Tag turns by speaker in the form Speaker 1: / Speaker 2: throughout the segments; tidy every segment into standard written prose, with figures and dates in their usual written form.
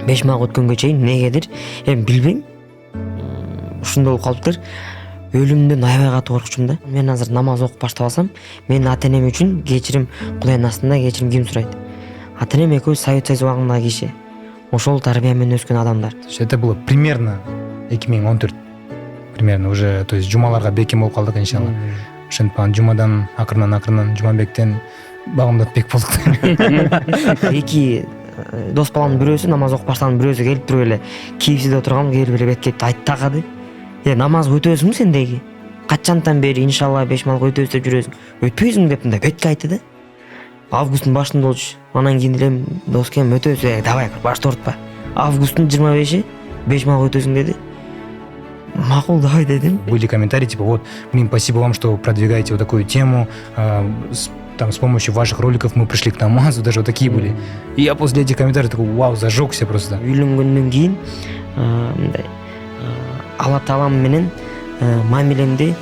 Speaker 1: 5 мага өткөнгө чейин эмнегедир эми билбейм, ушундай болуп калыптыр. Өлүмдөн аябай катуу коркучумун да. Мен азыр намаз окуп баштап алсам, менин ата-энем үчүн кечирим, Кудайдын астында кечирим ким сурайт? Ата-энем экөөбүз Совет Союзу убагындагы киши. Ошол тарбия менен өскөн адамдар.
Speaker 2: Это было примерно 2014. Примерно уже, то есть жумаларга бекем болуп калдык иншалла. Ошентип анан жумадан акырынан Жумабектен Багымдатбек болдук.
Speaker 1: Эки дос баламдын бирөөсү намаз окуп баштаганын бирөөсү келип туруп эле кийимсизде отурган келип эле бетке айтты такады. Намаз өтөсүңбү сен деги? Качантан бери иншалла 5 малга өтөбүз деп жүрөсүң? Өтпөйсүң деп мындай бетке айтты да. Августтун башында болчу. Анан кийин эле доскем өтөбүз, давай башты оорутпа. Августтун 25-и 5 малга өтөсүң деди. Макул, давай дедим.
Speaker 2: Были комментарии типа вот, блин, спасибо вам, что продвигаете вот такую тему. Там с помощью ваших роликов мы пришли к намазу, даже вот такие были. И я после этих комментариев такой, вау, зажегся просто.
Speaker 1: Үйлөнгөндөн кийин мындай Алла Таалам менен мамилемди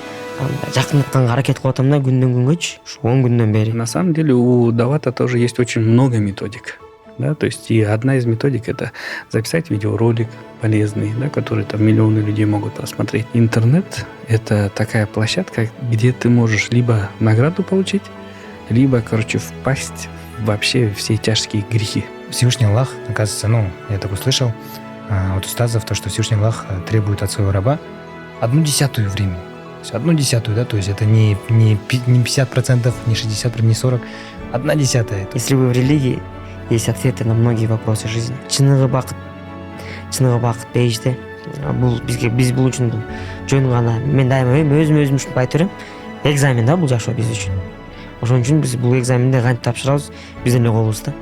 Speaker 1: жакындатканга аракет кылып атам да күндөн күнгөчү, ушу 10 күндөн бери.
Speaker 3: На самом деле у Давата тоже есть очень много методик. Да, то есть и одна из методик — это записать видеоролик полезный, да, который там миллионы людей могут просмотреть. Интернет — это такая площадка, где ты можешь либо награду получить, либо, впасть вообще в все тяжкие грехи.
Speaker 2: Всевышний Аллах, оказывается, я так услышал от устазов, то, что Всевышний Аллах требует от своего раба 1/10 времени. То есть 1/10, да, то есть это не 50%, не 60%, не 40%, 1/10.
Speaker 1: Если вы в религии, есть ответы на многие вопросы жизни. Чыныгы бакыт бейиште. Биз бул үчүн бул жөн гана. Мен дайыма өзүм үчүн айтып берем. Экзамен да бул жашоо биз үчүн. Ошон үчүн биз бул экзаменди кантип тапшырабыз, биздин эле колубузда.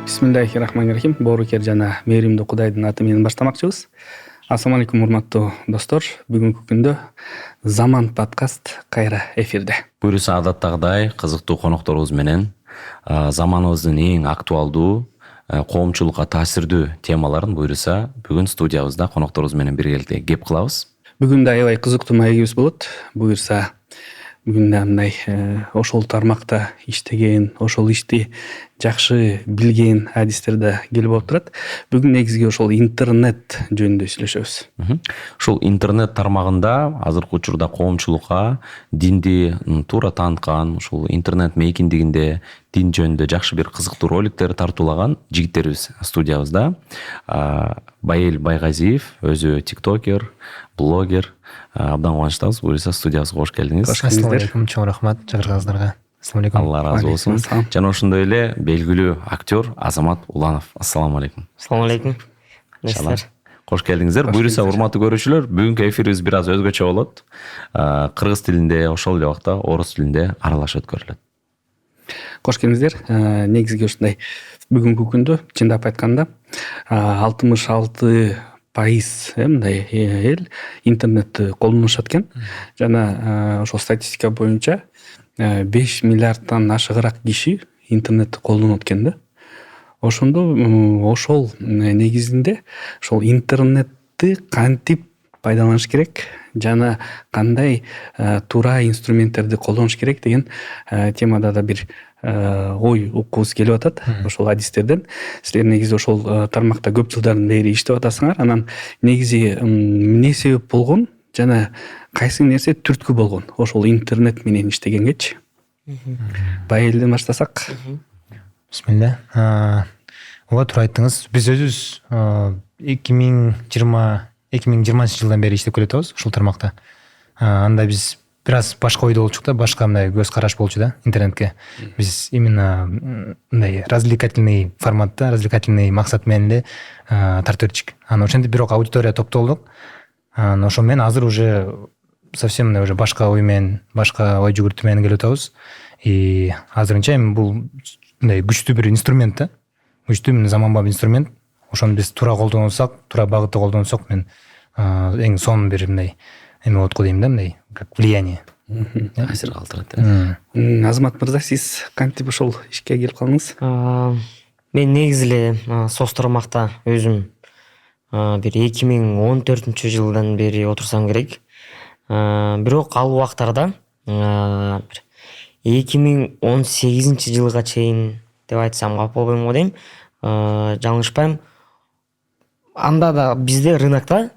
Speaker 3: Бисмиллахиррахманиррахим. Боорукер жана мээримдүү Кудайдын аты менен баштамакчыбыз. Ассаламу алейкум, урматтуу достор. Бүгүнкү күндө Заман подкаст кайра эфирде.
Speaker 4: Буюрса адаттагыдай кызыктуу конокторубуз менен заманыбыздын эң актуалдуу, коомчулукка таасирдүү темаларын буюрса бүгүн студиябызда конокторубуз менен биргеликте кеп кылабыз.
Speaker 3: Бүгүн да аябай кызыктуу маегибиз болот. Буюрса бүгүн да мындай ошол тармакта иштеген, ошол ишти жакшы билген адистерде келип отурат. Бүгүн негизги ошол интернет жөнүндө сүйлөшөбүз.
Speaker 4: Ушул интернет тармагында азыркы учурда коомчулукка динди туура тааныткан, ушул интернет мейкиндигинде дин жөнүндө жакшы бир кызыктуу роликтер тартуулаган жигиттерибиз студиябызда. Байел Байгазиев, өзү тиктокер, блогер. Абдан кубанычтабыз. Буюрса студиябызга кош келдиңиз.
Speaker 2: Ассаламу алейкум, чоң рахмат чакырганыңыздарга. Ассаламу алейкум.
Speaker 4: Алла ыраазы болсун. Жана ошондой эле белгилүү актер Азамат Уланов. Ассаламу алейкум.
Speaker 1: Ассаламу алейкум.
Speaker 4: Кош келдиңиздер. Буюрса урматтуу көрүүчүлөр, бүгүнкү эфирибиз бир аз өзгөчө болот. Кыргыз тилинде, ошол эле убакта орус тилинде аралаш өткөрүлөт.
Speaker 3: Кош келиңиздер. Негизги ушундай бүгүнкү күндө чындап айтканда 66% мындай эл интернетти колдонушат экен. Жана ошол статистика боюнча 5 миллиардтан ашыгыраак киши интернетти колдонот экен да. Ошондо ошол негизинде ошол интернетти кантип пайдаланыш керек жана кандай туура инструменттерди колдонуш керек деген темада да бир ой уккубуз келип атат ошол адистерден. Силер негизи ошол тармакта көп жылдардан бери иштеп атасыңар. Анан негизи эмне себеп болгон жана кайсы нерсе түрткү болгон ошол интернет менен иштегенгечи? Байелден баштасак.
Speaker 2: Бисмилля. Ооба, туура айттыңыз. Биз өзүбүз 2020 жылдан бери иштеп келатабыз ушул тармакта. Анда биз бир аз башка ойдо болчук да, башка мындай көз караш болчу да интернетке. Биз именно мындай развлекательный форматта, развлекательный максат менен эле тартып берчүк. Анан ошентип бирок аудитория топтолдук. Анан ошо менен азыр уже совсем мындай уже башка ой менен, башка ой жүгүртүү менен келип атабыз. И азырынча эми бул мындай күчтүү бир инструмент да. Күчтүү заманбап инструмент. Ошону биз туура колдонсок, туура багытта колдонсок, мен эң сонун бир мындай эме болот го дейм да, мындай как влияние.
Speaker 4: Таасир калтырат.
Speaker 3: Азамат мырза, сиз кантип ошол ишке келип калдыңыз?
Speaker 1: Мен негизи эле соц тармакта өзүм бир 2014 жылдан бери отурсам керек. бирок ал убактарда 2018 жылга чейин деп айтсам калп болбойм го дейм, жаңылышпайм, анда да бизде рынокто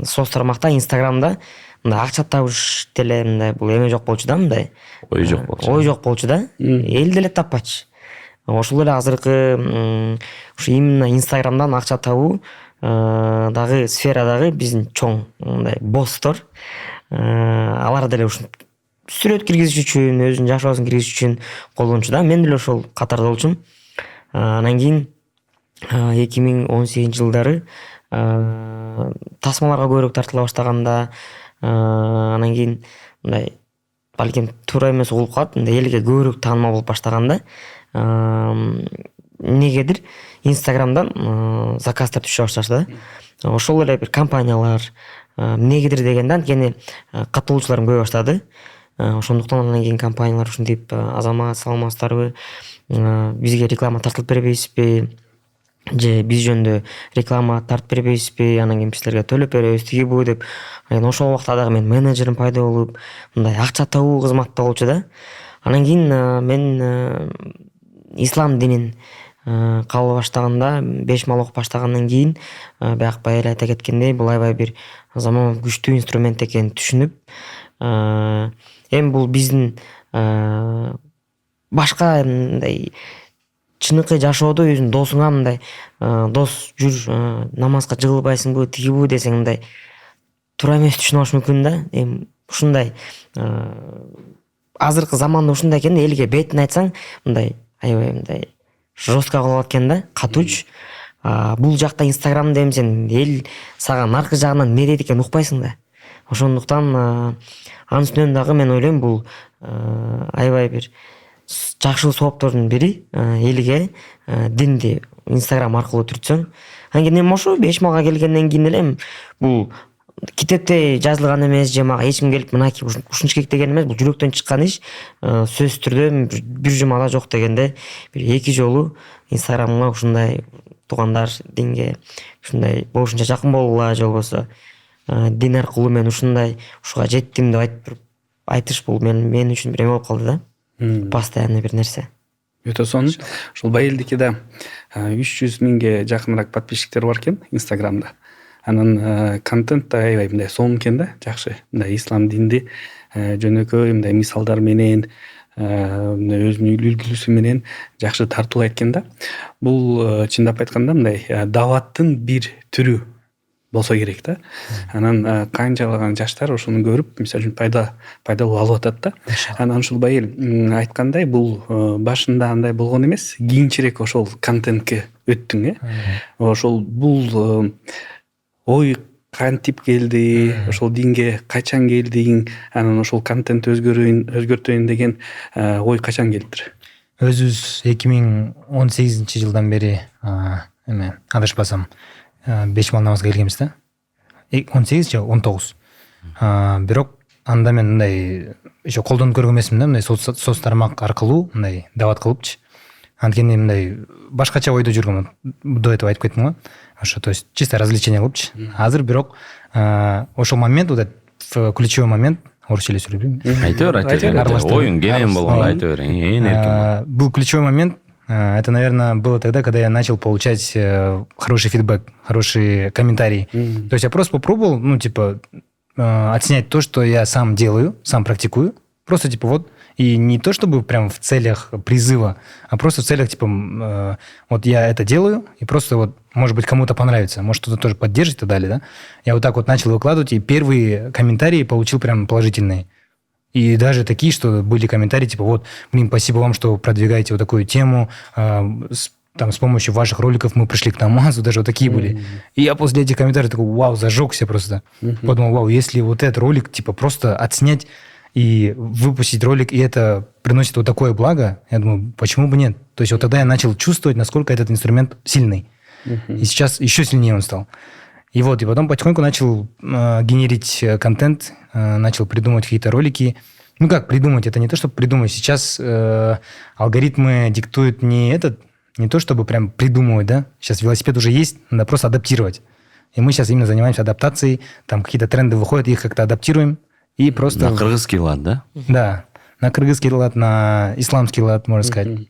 Speaker 1: соц тармакта, инстаграмда мындай акча табыш деле мындай бул эме жок болчу да, мындай
Speaker 4: ой жок болчу.
Speaker 1: ой жок болчу да, эл деле таппачы. Ошол эле азыркы ушу именно инстаграмдан акча табуу дагы сферадагы биздин чоң мындай босстор, алар деле ушинтип сүрөт киргизиш үчүн, өзүнүн жашоосун киргизиш үчүн колдончу да. Мен деле ошол катарда болчумун. Анан кийин 2018 жылдары тасмаларга көбүрөөк тартыла баштаганда, анан кийин мындай балким туура эмес угулуп калат, мындай элге көбүрөөк таанымал болуп баштаганда эмнегедир инстаграмдан заказдар түшө башташты да. Ошол эле бир компаниялар эмнегедир дегенде анткени катталуучуларым көбөй баштады. Ошондуктан анан кийин компаниялар ушинтип: Азамат, саламатсыздарбы, бизге реклама тартылып бербейсизби, же биз жөнүндө реклама тартып бербейсизби, анан кийин силерге төлөп беребиз, тиги бу деп. Анан ошол убакта дагы менин менеджерим пайда болуп, мындай акча табуу кызматта болчу да. Анан кийин мен ислам динин кабыл баштаганда, 5 мал окуп баштагандан кийин баягы эле айта кеткендей, бул аябай бир заманбап күчтүү инструмент экенин түшүнүп, эми бул биздин башка мындай чыныкы жашоодо өзүнүн досуңа мындай дос жүр, намазга жыгылбайсыңбы, тиги бу десең мындай туура эмес түшүнүп алышы мүмкүн да. Эми ушундай азыркы заманда ушундай экен, элге бетин айтсаң мындай аябай мындай жестко кылып экен да, катууч. Бул жакта инстаграмда эми сен эл сага наркы жагынан эмне дейт экенин укпайсың да. Ошондуктан анын үстүнөн дагы мен ойлойм, бул аябай бир жакшы сооптордун бири элге динди инстаграм аркылуу түртсөң. Анткени эми ошо 5 малга келгенден кийин эле бул китепте жазылган эмес, же мага эч ким келип мынакей ушунча керек деген эмес, бул жүрөктөн чыккан иш. Сөзсүз түрдө бир жумада жок дегенде бир 2 жолу инстаграмга ушундай туугандар динге ушундай болушунча жакын болгула, же болбосо дин аркылуу мен ушундай ушуга жеттим деп айтыш, бул мен үчүн бир эме болуп калды да. Постоянный бир нерсе.
Speaker 3: Өтө сонун. Ушул Байелдикиде 300 миңге жакыныраак подписчиктер бар экен инстаграмда. Анан контент да аябай мындай сонун экен да, жакшы. Мындай ислам динди жөнөкөй мындай мисалдар менен, өзүнүн үлгүсү менен жакшы тартуулайт экен да. Бул чындап айтканда мындай даваттын бир түрү болсо керек да. Анан канчалаган жаштар ошону көрүп, мисалы үчүн пайдалуу алып атат да. Анан ушул Байел айткандай, бул башында андай болгон эмес, кийинчерээк ошол контентке өттүң, ошол бул ой кантип келди, ошол динге качан келдиң, анан ошол контент өзгөртөйүн деген ой качан келиптир?
Speaker 2: Өзүбүз 2018 жылдан бери эме адашпасам 5 мал намазга келгенбиз да. 18 же 19. Бирок анда мен мындай еще колдонуп көргөн эмесмин да, мындай соц тармак аркылуу мындай дават кылыпчы. Анткени мындай башкача ойдо жүргөм, до этого айтып кеттим го. Ошо, то есть чисто развлечение кылыпчы. Азыр бирок ошол момент, вот этот ключевой момент, орусча эле сүйлөйм.
Speaker 4: Айтып бер, оюң кенен болгондо айтып бер, эң эркин.
Speaker 2: Был ключевой момент. Это, наверное, было тогда, когда я начал получать хороший фидбэк, хорошие комментарии. То есть я просто попробовал, отснять то, что я сам делаю, сам практикую. Просто, вот, и не то, чтобы прям в целях призыва, а просто в целях, вот я это делаю, и просто вот, может быть, кому-то понравится, может, кто-то тоже поддержит и так далее, да. Я вот так вот начал выкладывать, и первые комментарии получил прям положительные. И даже такие, что были комментарии, вот, спасибо вам, что продвигаете вот такую тему, с помощью ваших роликов мы пришли к намазу, даже вот такие были. И я после этих комментариев такой, вау, зажегся просто. Подумал, вау, если вот этот ролик, просто отснять и выпустить ролик, и это приносит вот такое благо, я думаю, почему бы нет? То есть вот тогда я начал чувствовать, насколько этот инструмент сильный. И сейчас еще сильнее он стал. И потом потихоньку начал генерить контент, начал придумывать какие-то ролики. Ну как придумать? Это не то, чтобы придумать. Сейчас алгоритмы диктуют не то, чтобы прям придумывать, да? Сейчас велосипед уже есть, надо просто адаптировать. И мы сейчас именно занимаемся адаптацией, там какие-то тренды выходят, их как-то адаптируем, и просто...
Speaker 4: На кыргызский лад, да?
Speaker 2: Да, на кыргызский лад, на исламский лад, можно сказать.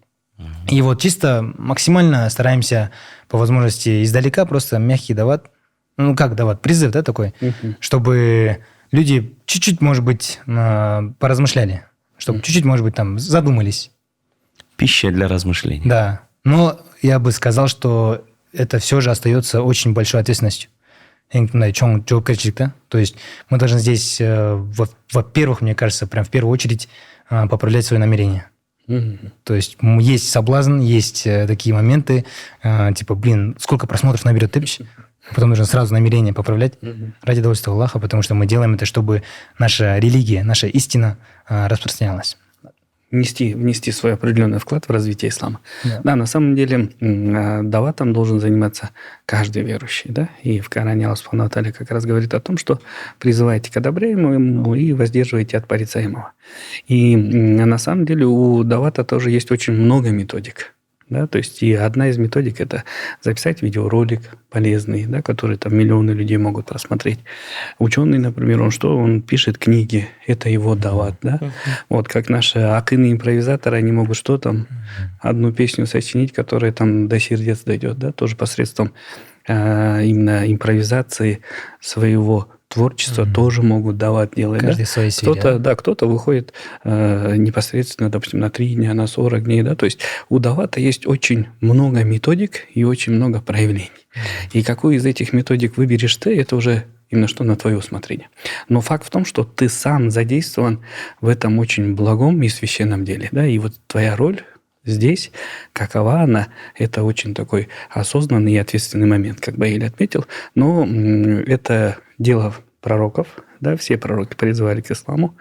Speaker 2: И вот чисто максимально стараемся по возможности издалека просто мягкий дават, ну как дават, призыв, да, такой, чтобы люди чуть-чуть, может быть, поразмышляли, чтобы чуть-чуть, может быть, там задумались.
Speaker 4: Пища для размышлений.
Speaker 2: Да, но я бы сказал, что это все же остается очень большой ответственностью. Жауапкерчилик, да? То есть мы должны здесь, во-первых, мне кажется, прям в первую очередь поправлять свои намерения. То есть есть соблазн, есть такие моменты, типа, сколько просмотров наберет Тэпич, потом нужно сразу намерение поправлять ради удовольствия Аллаха, потому что мы делаем это, чтобы наша религия, наша истина распространялась.
Speaker 3: Внести свой определенный вклад в развитие ислама. Да, на самом деле даватом должен заниматься каждый верующий. Да? И в Коране Аллах Субхану ва Тааля как раз говорит о том, что призывайте к одобряемому и воздерживайте от порицаемого. И на самом деле у давата тоже есть очень много методик. Да, то есть и одна из методик – это записать видеоролик полезный, да, который там миллионы людей могут просмотреть. Ученый, например, он пишет книги, это его дават. Да? Вот как наши акыны-импровизаторы, они могут одну песню сочинить, которая там до сердец дойдет, да, тоже посредством именно импровизации своего творчества тоже могут давать делать.
Speaker 2: Каждый в своей сфере.
Speaker 3: Кто-то выходит непосредственно, допустим, на 3 дня, на 40 дней. Да? То есть у давата есть очень много методик и очень много проявлений. И какую из этих методик выберешь ты, это уже именно что на твое усмотрение. Но факт в том, что ты сам задействован в этом очень благом и священном деле. Да? И вот твоя роль здесь, какова она, это очень такой осознанный и ответственный момент, как Баиль отметил. Но это дело пророков, да, все пророки призывали к исламу,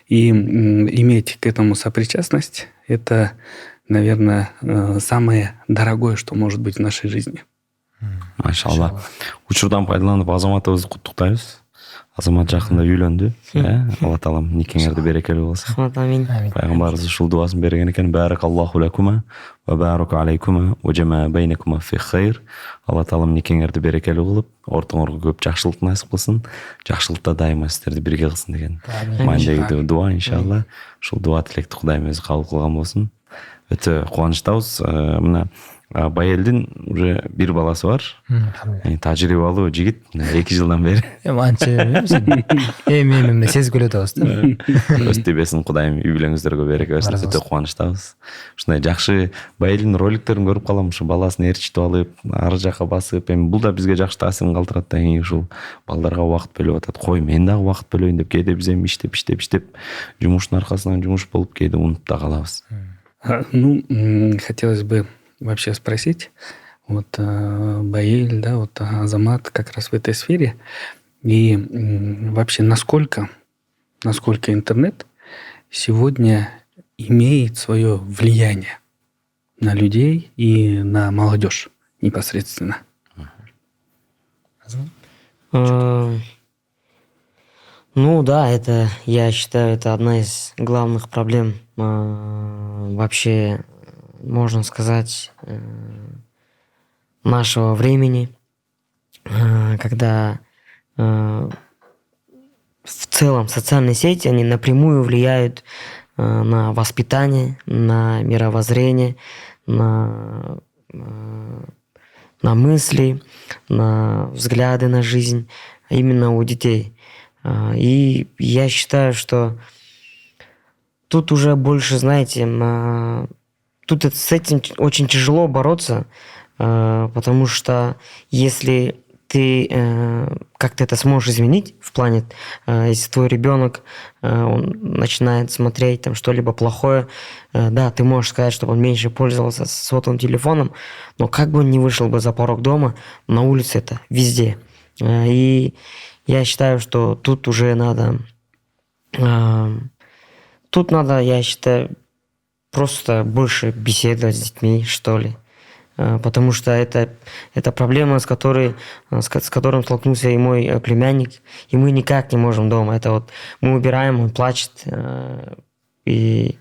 Speaker 3: и иметь к этому сопричастность – это, наверное, самое дорогое, что может быть в нашей жизни.
Speaker 4: Машалла. Учурдан пайдаланып азаматыбызды куттуктайбыз. Азамат жакында үйлөндү. Алла таалам никеңерди берекелүү кылсын.
Speaker 1: Рахмат, амин.
Speaker 4: Пайгамбарыбыз ушул дуасын берген экен: баракаллаху лакума ва барака алейкума ва жама байнакума фи хайр. Алла таалам никеңерди берекелүү кылып, ортоңорго көп жакшылык насип кылсын, жакшылыкта дайыма сиздерди бирге кылсын деген мааниндеги дуа, иншалла. Ушул дуа тилекти Кудайым өзү кабыл кылган болсун. Өтө кубанычтабыз. Мына Баелдин уже бир баласы бар. Тажрыйбалуу жигит, 2 жылдан бери.
Speaker 2: Анча эмне сезип келе атабыз да.
Speaker 4: Өстөбесин Кудайым үй бүлөңүздөргө береке берсин. Өтө кубанычтабыз. Ушундай жакшы Баелдин роликтерин көрүп калам, ушу баласын ээрчитип алып, ары жака басып, эми бул да бизге жакшы таасирин калтырат да. Ушул балдарга убакыт бөлүп атат. Кой, мен дагы убакыт бөлөйүн деп, кээде биз эми иштеп жумуштун аркасынан жумуш болуп, кээде унутуп да калабыз.
Speaker 3: Хотелось бы вообще спросить, Баиль, да, Азамат как раз в этой сфере, и вообще насколько интернет сегодня имеет свое влияние на людей и на молодежь непосредственно?
Speaker 1: Это, я считаю, это одна из главных проблем вообще, можно сказать, нашего времени, когда в целом социальные сети, они напрямую влияют на воспитание, на мировоззрение, на мысли, на взгляды на жизнь именно у детей. И я считаю, что тут уже больше, знаете, с этим очень тяжело бороться, потому что если ты как-то это сможешь изменить в плане, если твой ребенок он начинает смотреть там что-либо плохое, да, ты можешь сказать, чтобы он меньше пользовался сотовым телефоном, но как бы он ни вышел бы за порог дома, на улице это везде. И я считаю, что тут уже надо, я считаю, просто больше беседовать с детьми, что ли. Потому что это проблема, с которым столкнулся и мой племянник, и мы никак не можем дома. Это мы убираем, он плачет. И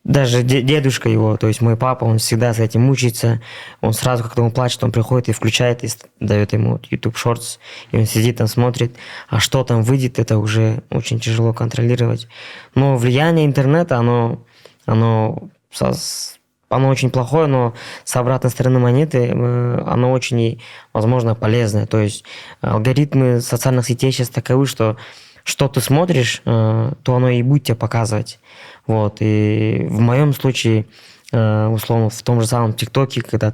Speaker 1: даже дедушка его, то есть мой папа, он всегда с этим мучается. Он сразу, когда он плачет, он приходит и включает, и дает ему вот YouTube Shorts, и он сидит там, смотрит. А что там выйдет, это уже очень тяжело контролировать. Но влияние интернета, оно очень плохое, но с обратной стороны монеты оно очень, возможно, полезное. То есть алгоритмы социальных сетей сейчас таковы, что ты смотришь, то оно и будет тебе показывать. Вот. И в моем случае, условно, в том же самом ТикТоке, когда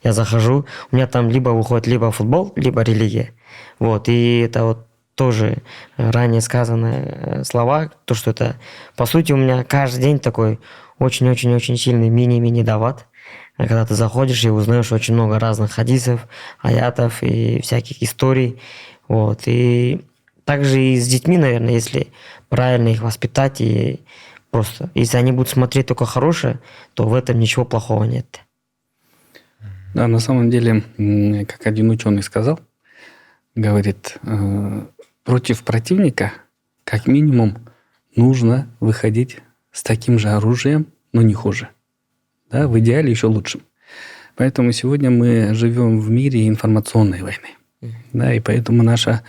Speaker 1: я захожу, у меня там либо выходит либо футбол, либо религия. Вот. И это вот тоже ранее сказанные слова, то, что это, по сути, у меня каждый день такой очень-очень-очень сильный мини-мини дават, когда ты заходишь и узнаешь очень много разных хадисов, аятов и всяких историй. Вот. И также и с детьми, наверное, если правильно их воспитать, и просто, если они будут смотреть только хорошее, то в этом ничего плохого нет.
Speaker 3: Да, на самом деле, как один ученый сказал, говорит, против противника, как минимум, нужно выходить с таким же оружием, но не хуже. Да, в идеале еще лучшим. Поэтому сегодня мы живем в мире информационной войны. Да, и поэтому наша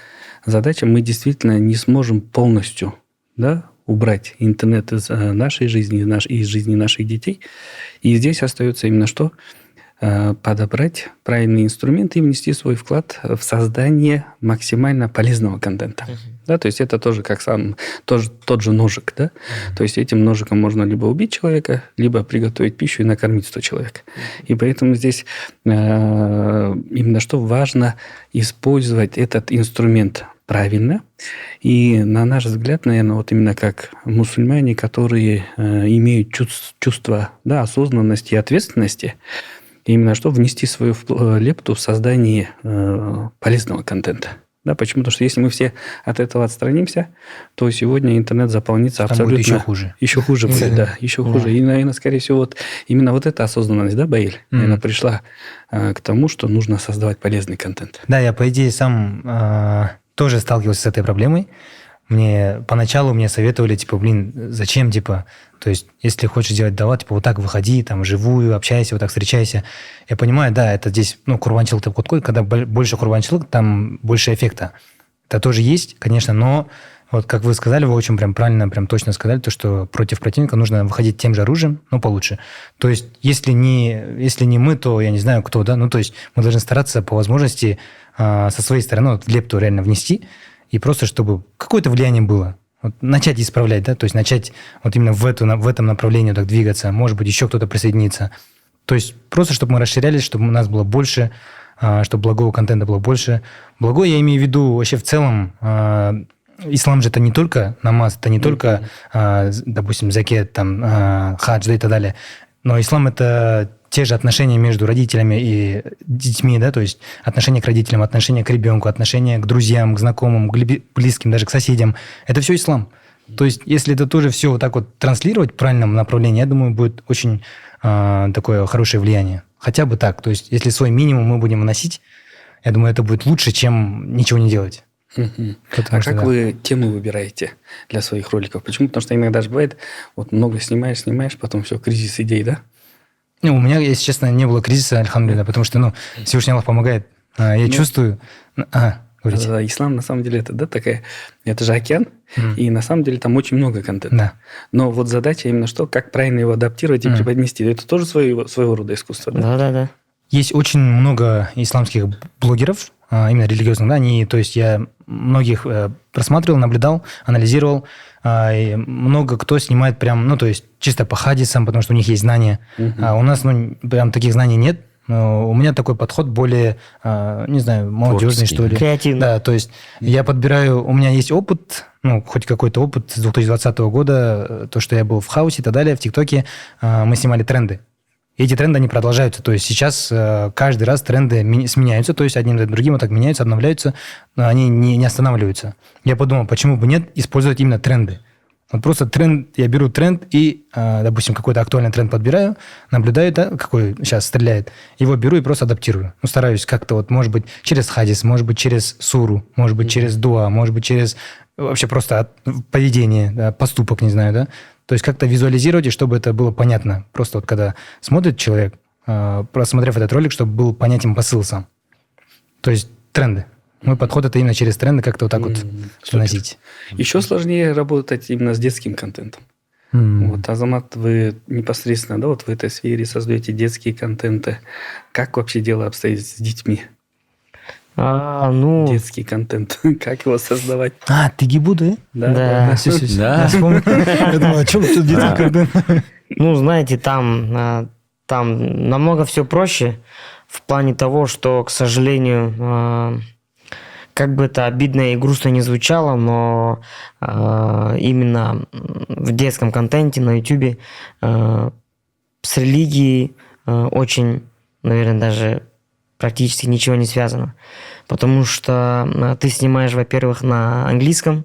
Speaker 3: задача, мы действительно не сможем полностью, да, убрать интернет из нашей жизни, из жизни наших детей. И здесь остается именно что? Подобрать правильные инструменты и внести свой вклад в создание максимально полезного контента. Да, то есть это тоже тот же ножик. Да? То есть этим ножиком можно либо убить человека, либо приготовить пищу и накормить 100 человек. И поэтому здесь именно что важно использовать этот инструмент правильно. И на наш взгляд, наверное, вот именно как мусульмане, которые имеют чувство, да, осознанности и ответственности, именно что внести свою лепту в создание полезного контента. Да, почему? Потому что если мы все от этого отстранимся, то сегодня интернет заполнится абсолютно...
Speaker 2: будет еще хуже.
Speaker 3: Еще хуже будет, да, еще хуже. И, наверное, скорее всего, вот именно вот эта осознанность, да, Баиль, наверное, пришла к тому, что нужно создавать полезный контент.
Speaker 2: Да, я, по идее, сам тоже сталкивался с этой проблемой. Поначалу мне советовали, типа, зачем, типа, то есть, если хочешь делать дават, типа, вот так выходи, там, вживую, общайся, вот так встречайся. Я понимаю, да, это здесь, курбанчылык такой, когда больше курбанчылык, там больше эффекта. Это тоже есть, конечно, но вот, как вы сказали, вы очень прям правильно, прям точно сказали, то, что против противника нужно выходить тем же оружием, но получше. То есть, если не мы, то я не знаю, кто, да, то есть, мы должны стараться по возможности со своей стороны вот, лепту реально внести, и просто чтобы какое-то влияние было. Вот начать исправлять, да, то есть начать вот именно в этом направлении так двигаться, может быть, еще кто-то присоединится. То есть просто, чтобы мы расширялись, чтобы у нас было больше, чтобы благого контента было больше. Благое я имею в виду вообще в целом, ислам же это не только намаз, это не только, допустим, закет, там, хадж, да и так далее. Но ислам это те же отношения между родителями и детьми, да, то есть отношения к родителям, отношения к ребенку, отношения к друзьям, к знакомым, к близким, даже к соседям. Это все ислам. То есть, если это тоже все вот так вот транслировать в правильном направлении, я думаю, будет очень такое хорошее влияние. Хотя бы так. То есть, если свой минимум мы будем вносить, я думаю, это будет лучше, чем ничего не делать.
Speaker 3: А как вы темы выбираете для своих роликов? Почему? Потому что иногда же бывает, вот много снимаешь, потом все, кризис идей, да?
Speaker 2: У меня, если честно, не было кризиса, альхамдулилля, потому что, Всевышний Аллах помогает. Я чувствую... говорите.
Speaker 3: Да, ислам, на самом деле, это же океан, и на самом деле там очень много контента.
Speaker 2: Да.
Speaker 3: Но вот задача именно что, как правильно его адаптировать и преподнести. Это тоже своего рода искусство, да?
Speaker 1: Да.
Speaker 2: Есть очень много исламских блогеров, именно религиозных, да, то есть я многих просматривал, наблюдал, анализировал, и много кто снимает прям, то есть чисто по хадисам, потому что у них есть знания. А у нас, прям таких знаний нет. Но у меня такой подход более, не знаю, молодежный, что ли.
Speaker 1: Креативный.
Speaker 2: Да, то есть я подбираю, у меня есть опыт, хоть какой-то опыт с 2020 года, то, что я был в Хаусе и так далее, в ТикТоке, мы снимали тренды. И эти тренды, они продолжаются. То есть сейчас каждый раз тренды сменяются, то есть одним за другим вот так меняются, обновляются, но они не останавливаются. Я подумал, почему бы нет использовать именно тренды. Вот просто тренд, я беру тренд и, допустим, какой-то актуальный тренд подбираю, наблюдаю, да, какой сейчас стреляет, его беру и просто адаптирую. Ну, стараюсь как-то вот, может быть, через хадис, может быть, через суру, может быть, через дуа, может быть, через вообще просто поведение, да, поступок, не знаю, да. То есть как-то визуализировать, и чтобы это было понятно. Просто вот когда смотрит человек, просмотрев этот ролик, чтобы был понятен посыл сам. То есть тренды. Мой подход это именно через тренды как-то вот так вот доносить.
Speaker 3: Еще сложнее работать именно с детским контентом. Вот, Азамат, вы непосредственно, да, вот в этой сфере создаете детские контенты. Как вообще дело обстоит с детьми? Детский контент. Как его создавать?
Speaker 2: Ты Гибу, да?
Speaker 3: Да.
Speaker 2: Все.
Speaker 4: Да.
Speaker 2: Я вспомнил. Я думал, о чем тут детский контент?
Speaker 1: Ну, знаете, там намного все проще в плане того, что, к сожалению, как бы это обидно и грустно не звучало, но именно в детском контенте на YouTube с религией очень, наверное, даже практически ничего не связано. Потому что ты снимаешь, во-первых, на английском,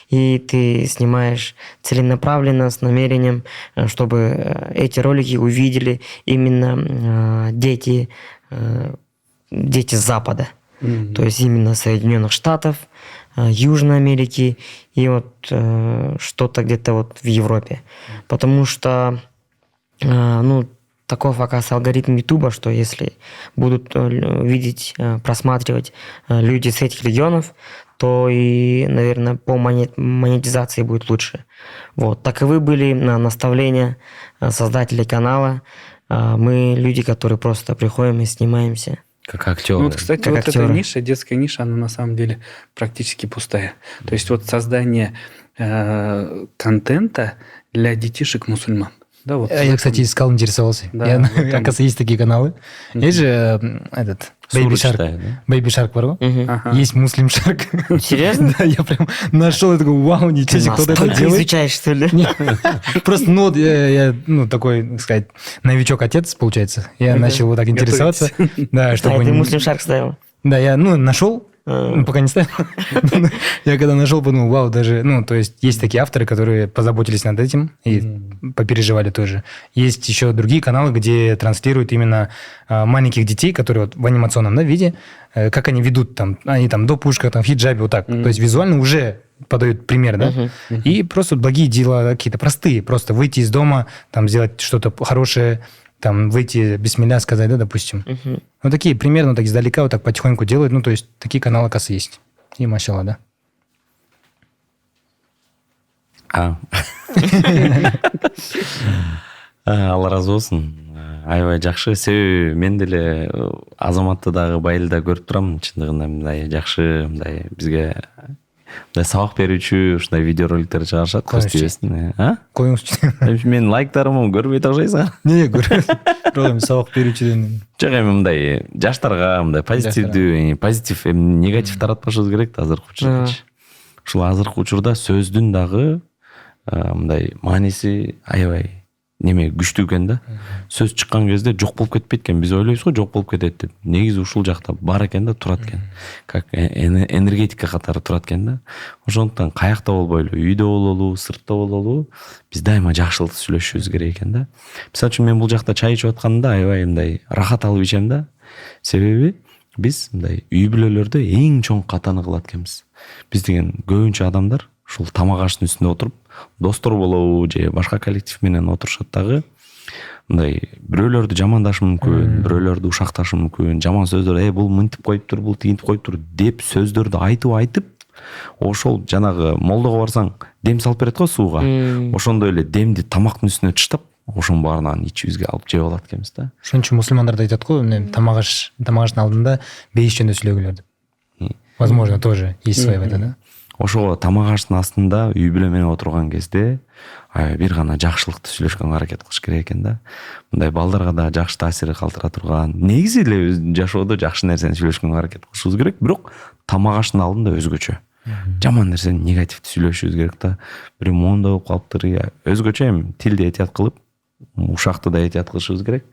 Speaker 1: и ты снимаешь целенаправленно, с намерением, чтобы эти ролики увидели именно дети с Запада. То есть именно Соединенных Штатов, Южной Америки и вот что-то где-то вот в Европе. Потому что, таков, оказывается, алгоритм Ютуба, что если будут видеть, просматривать люди с этих регионов, то и, наверное, по монетизации будет лучше. Вот. Таковы были наставления создателей канала. Мы люди, которые просто приходим и снимаемся.
Speaker 4: Как актеры.
Speaker 3: Ну, вот, кстати,
Speaker 1: Как
Speaker 3: вот эта
Speaker 1: актеры.
Speaker 3: ниша, детская ниша, она на самом деле практически пустая. То есть вот создание контента для детишек-мусульман. Да, вот
Speaker 2: Я, кстати, искал, интересовался.
Speaker 3: Да, вот там.
Speaker 2: Оказывается, есть такие каналы. Есть же этот
Speaker 4: Суры
Speaker 2: Baby Shark.
Speaker 4: читает, да?
Speaker 2: Baby Shark, бар ғой?
Speaker 3: Ага.
Speaker 2: Есть Muslim Shark.
Speaker 1: Серьезно?
Speaker 2: Да, я прям нашел и такой, вау, ничего себе, кто-то это
Speaker 1: Настолько
Speaker 2: делает.
Speaker 1: изучаешь, что ли?
Speaker 2: Просто, вот я такой, так сказать, новичок-отец, получается. Я начал вот так интересоваться. Да,
Speaker 1: А,
Speaker 2: чтобы...
Speaker 1: ты Muslim Shark ставил?
Speaker 2: Да, я, нашел, пока не ставил. Я когда нашел, подумал, вау, даже, то есть есть такие авторы, которые позаботились над этим и попереживали тоже. Есть еще другие каналы, где транслируют именно маленьких детей, которые вот в анимационном виде, как они ведут там, они там до пушка, там в хиджабе, вот так. То есть визуально уже подают пример, да? И просто благие дела какие-то простые, просто выйти из дома, там сделать что-то хорошее, там выйти бисмилля сказать, да, допустим. Вот такие примерно так издалека вот так потихоньку делают. То есть такие каналы, оказывается, есть. И машалла, да.
Speaker 4: Алла разы болсын. Аябай жакшы. Себеби мен деле Азаматты дагы Байылды да көрүп турам. Чындыгында мындай жакшы, мындай бизге мындай сабак берүүчү ушундай видеороликтер чыгарышат. Көстүбөсүн.
Speaker 2: Коюңузчу.
Speaker 4: Мен лайктарымы көрбөй окшойсуң.
Speaker 2: Не, көрөм. Бирок сабак берүүчүдөн.
Speaker 4: Жок, эми мындай жаштарга мындай позитивдүү, позитив, негатив таратпашыбыз керек да азыркы учурда. Ушул азыркы учурда сөздүн дагы мындай мааниси аябай күчтүү экен да. Сөз чыккан кезде жок болуп кетпейт экен. Биз ойлойбуз го жок болуп кетет деп. Негизи ушул жакта бар экен да, турат экен. Как энергетика катары турат экен да. Ошондуктан каякта болбойлу, үйдө бололу, сыртта бололу, биз дайыма жакшылыкты сүйлөшүбүз керек экен да. Мисалы үчүн мен бул жакта чай ичип атканда аябай мындай рахат алып ичем да. Себеби биз мындай үй бүлөлөрдө эң чоң катаны кылат экенбиз. Биз деген көбүнчө адамдар ушул тамак аштын үстүндө отуруп, достор болобу же башка коллектив менен отурушат дагы. Мындай бирөөлөрдү жамандашы мүмкүн, бирөөлөрдү ушакташы мүмкүн, жаман сөздөр, бул мынтип коюптур, бул тигинтип коюптур деп сөздөрдү айтып, ошол жанагы молдого барсаң, дем салып берет го сууга. Ошондой эле демди тамактын үстүнө чыштап, ошонун баарынан ичибизге алып жеп алат экенбиз да.
Speaker 2: Ошон үчүн мусулмандар да айтат го, тамак аштын алдында бейиш жөнүндө сүйлөгүлөр деп. Возможно, тоже есть своя в этом, да?
Speaker 4: Ошого тамак аштын астында үй бүлө менен отурган кезде бир гана жакшылыкты сүйлөшкөнгө аракет кылыш керек экен да. Мындай балдарга да жакшы таасир калтыра турган, негизи эле жашоодо жакшы нерсени сүйлөшкөнгө аракет кылышыбыз керек, бирок тамак аштын алдында өзгөчө. Жаман нерсени негативди сүйлөшүбүз керек да. Бирөө моундай болуп калыптыр, өзгөчө эми тилди этият кылып, ушакты да этият кылышыбыз керек.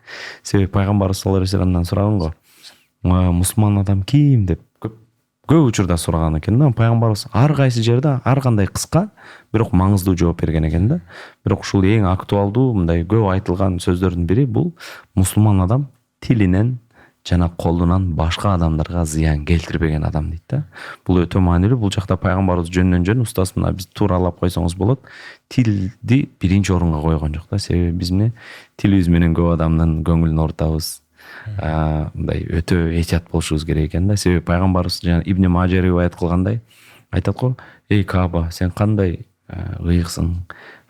Speaker 4: Себеби пайгамбарыбыз саллаллаху алейхи вассаламдан сураган го, мусулман адам ким деп көп көп учурда сураган экен да, пайгамбарыбыз ар кайсы жерде ар кандай кыска бирок маңыздуу жооп берген экен да. Бирок ушул эң актуалдуу мындай көп айтылган сөздөрдүн бири бул мусулман адам тилинен жана колунан башка адамдарга зыян келтирбеген адам дейт да. Бул өтө маанилүү. Бул жакта пайгамбарыбыз жөндөн жөн устаз мына биз тууралап койсоңуз болот. Тилди биринчи орунга койгон жок да. Себеби биз эмне тилибиз менен көп адамдын көңүлүн оорутабыз. Мындай өтө этият болушубуз керек экен да. Себеби пайгамбарыбыз жана Ибн Мажа риваят кылгандай айтат го, эй Кааба, сен кандай ыйыксың?